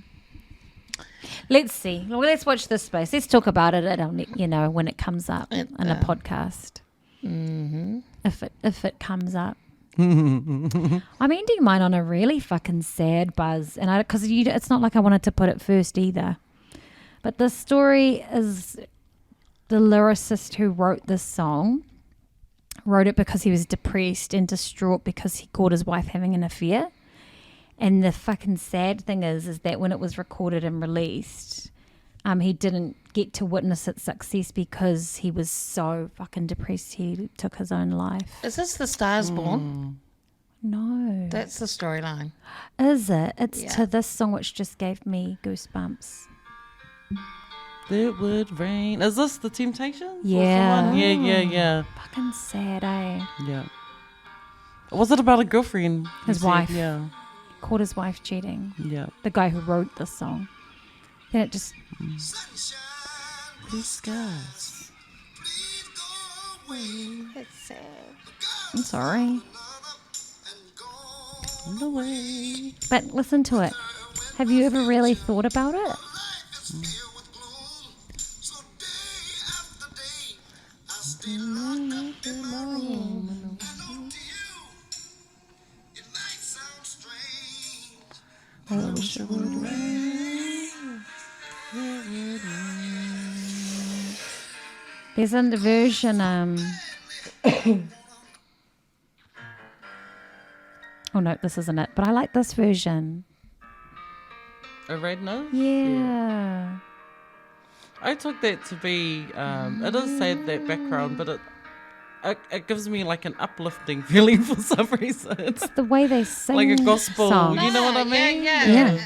Let's see. Well, let's watch this space. Let's talk about it at our, when it comes up
It,
in a podcast.
Mm-hmm.
If it comes up. I'm ending mine on a really fucking sad buzz, and it's not like I wanted to put it first either. But the story is the lyricist who wrote this song wrote it because he was depressed and distraught because he caught his wife having an affair. And the fucking sad thing is that when it was recorded and released, he didn't get to witness its success because he was so fucking depressed he took his own life.
Is this the Stars Born?
No.
That's the storyline.
Is it? It's
Yeah.
to this song which just gave me goosebumps.
It would rain. Is this the Temptations?
Yeah.
Yeah.
Fucking sad, eh?
Yeah. Was it about a girlfriend? you
His
said?
wife.
Yeah.
Caught his wife cheating.
Yeah.
The guy who wrote this song. Then it just...
Blue skies.
It's sad.
I'm sorry.
On the way.
But listen to it. Have you ever really thought about it?
I wish it would rain.
There's a version, oh no, this isn't it. But I like this version.
A red nose?
Yeah.
I took that to be, it does say that background, but it gives me like an uplifting feeling for some reason.
It's the way they sing
like a gospel,
songs.
you know what I mean?
Yeah.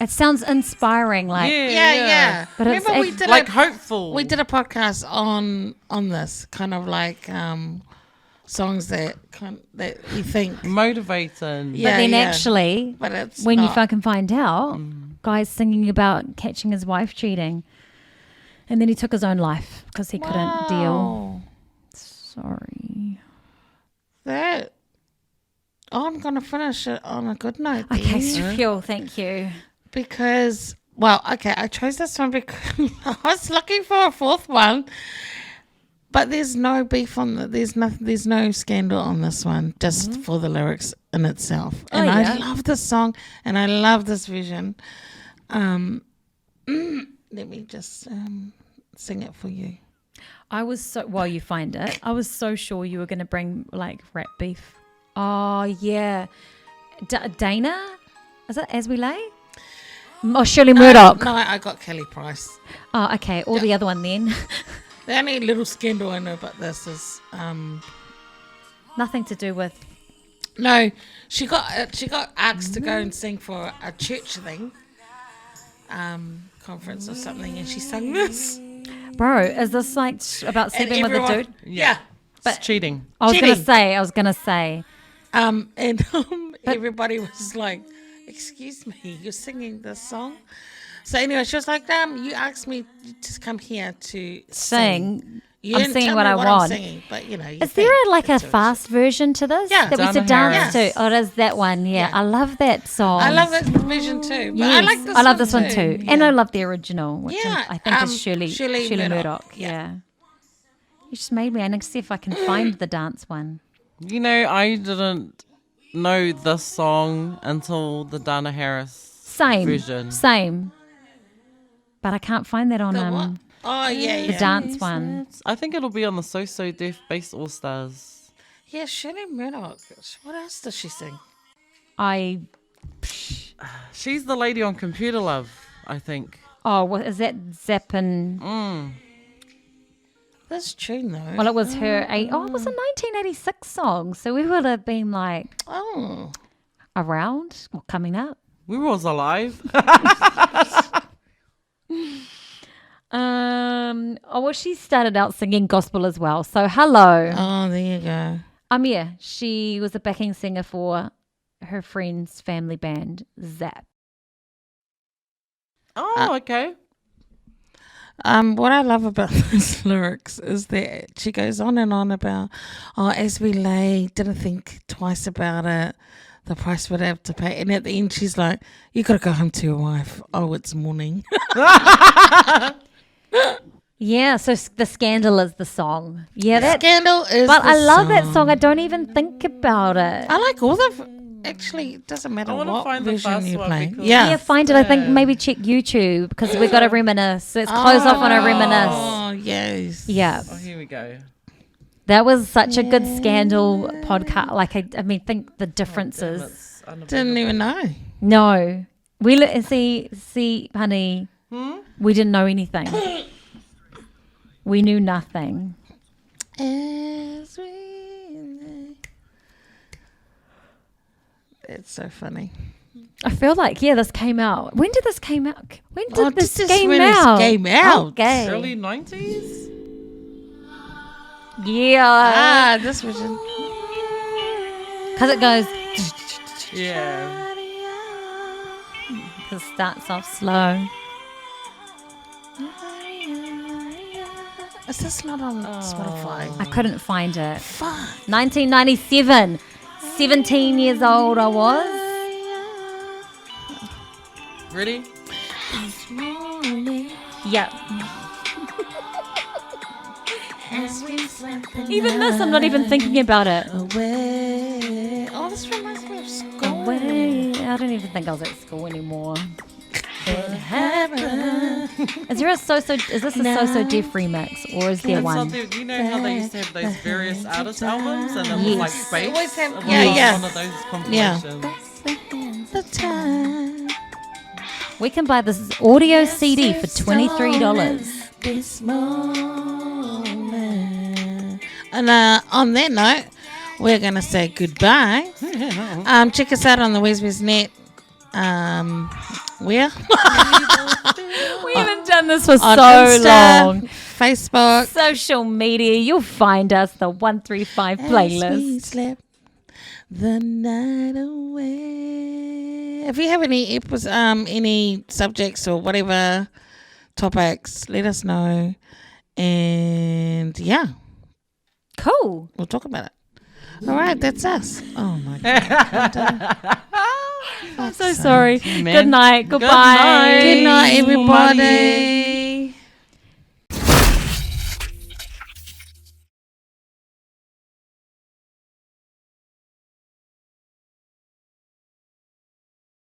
It sounds inspiring, like
Yeah.
But it's
Remember we did
Like
a,
hopeful.
we did a podcast on this kind of like songs that you think.
motivating.
But
Yeah,
then
yeah.
actually,
But it's
when you
not.
fucking find out, guys singing about catching his wife cheating, and then he took his own life because he couldn't deal.
Wow.
Sorry.
That. I'm gonna finish it on a good note.
Okay,
then.
Phil, thank you.
Because, well, okay, I chose this one because I was looking for a fourth one, but there's no beef on there's no scandal on this one, just for the lyrics in itself. And
yeah.
I love this song and I love this vision. Let me just sing it for you.
I was so, while you find it, I was so sure you were going to bring like rap beef. Oh, yeah. Dana? Is it As We Lay? Oh, Shirley Murdoch.
No, I got Kelly Price.
Oh, okay. Or the other one then.
The only little scandal I know about this is
Nothing to do with.
no, she got asked to go and sing for a church thing, conference or something, and she sang this.
Bro, is this like about sleeping with a
everyone-
dude?
Yeah.
It's cheating.
I was
Cheating.
going to say.
And everybody was like, "Excuse me, you're singing this song," So anyway, she was like, you asked me to come here to
Sing.
You
I'm
didn't
singing
tell
what
me
I
I'm
want.
singing, but you know. You
Is there
think
a
it's
fast version to this
Yeah.
that we
Dana
should dance
Harris.
to? Oh, it is that one. Yeah,
Yeah.
I love that song.
I love that version too. But
Yes,
I like this
I love
one
this one too, and
Yeah.
I love the original, which
Yeah,
I think is Shirley Murdoch. Yeah. You just made me. I need to see if I can find the dance one.
You know, I didn't know this song until the Dana Harris version.
Same. But I can't find that on
The what? Oh, yeah.
the dance one.
I think it'll be on the So So Deaf Bass All Stars.
Yeah, Shirley Murdoch. What else does she sing?
She's the lady on Computer Love, I think.
Oh, what is that Zappin?
This tune, though.
Well, it was her. It was a 1986 song, so we would have been like around or coming up.
We was alive.
She started out singing gospel as well. So hello.
Oh, there you go.
Yeah, she was a backing singer for her friend's family band, Zap.
Oh, okay.
What I love about those lyrics is that she goes on and on about, as we lay, didn't think twice about it, the price we'd have to pay. And at the end, she's like, you got to go home to your wife. Oh, it's morning.
Yeah, so the Scandal is the song. Yeah, that
Scandal is
But
the
I love
song.
that song. I don't even think about it.
I like all the... Actually, it doesn't matter
I wanna
what
find the
version
first
you
one
play.
because-
Yeah,
Yeah.
find it. I think maybe check YouTube because we got to reminisce. Let's close off on a reminisce.
Oh, yes.
Yeah,
Oh, here we go.
that was such a good Scandal podcast. Like, I mean, think the differences.
It's unavailable.
Didn't even know.
No, see, honey, we didn't know anything. We knew nothing.
As we lay. It's so funny.
I feel like this came out. When did this came out? When did this
is
came
when
out?
this came out.
Okay.
Early 90s?
Yeah.
This version.
Because it goes.
Yeah.
Because it starts off slow.
Is this not on Spotify?
I couldn't find it.
Fuck.
1997. 17 years old I was.
Ready?
Yep. Even this, I'm not even thinking about it.
Away. Oh, this reminds me of school.
I don't even think I was at school anymore. Is there a is this a so deaf remix or is there
It's
one?
something, you know how they used to have those various artist albums and then
Yes.
like space?
They always have-
It was
yeah,
on
yeah.
one of those compilations.
The time.
We can buy this audio CD for $23.
This moment. And on that note, we're going to say goodbye. Check us out on the WESWES net. Where?
We haven't done this for
On
so
Insta,
long.
Facebook.
Social media, you'll find us the 135
As we
playlist.
slept the night away. If you have any subjects or whatever topics, let us know. And yeah,
Cool.
we'll talk about it. All right, that's us. Oh my God.
I'm so sorry.
Man.
Good night. Goodbye.
night.
Good night, everybody.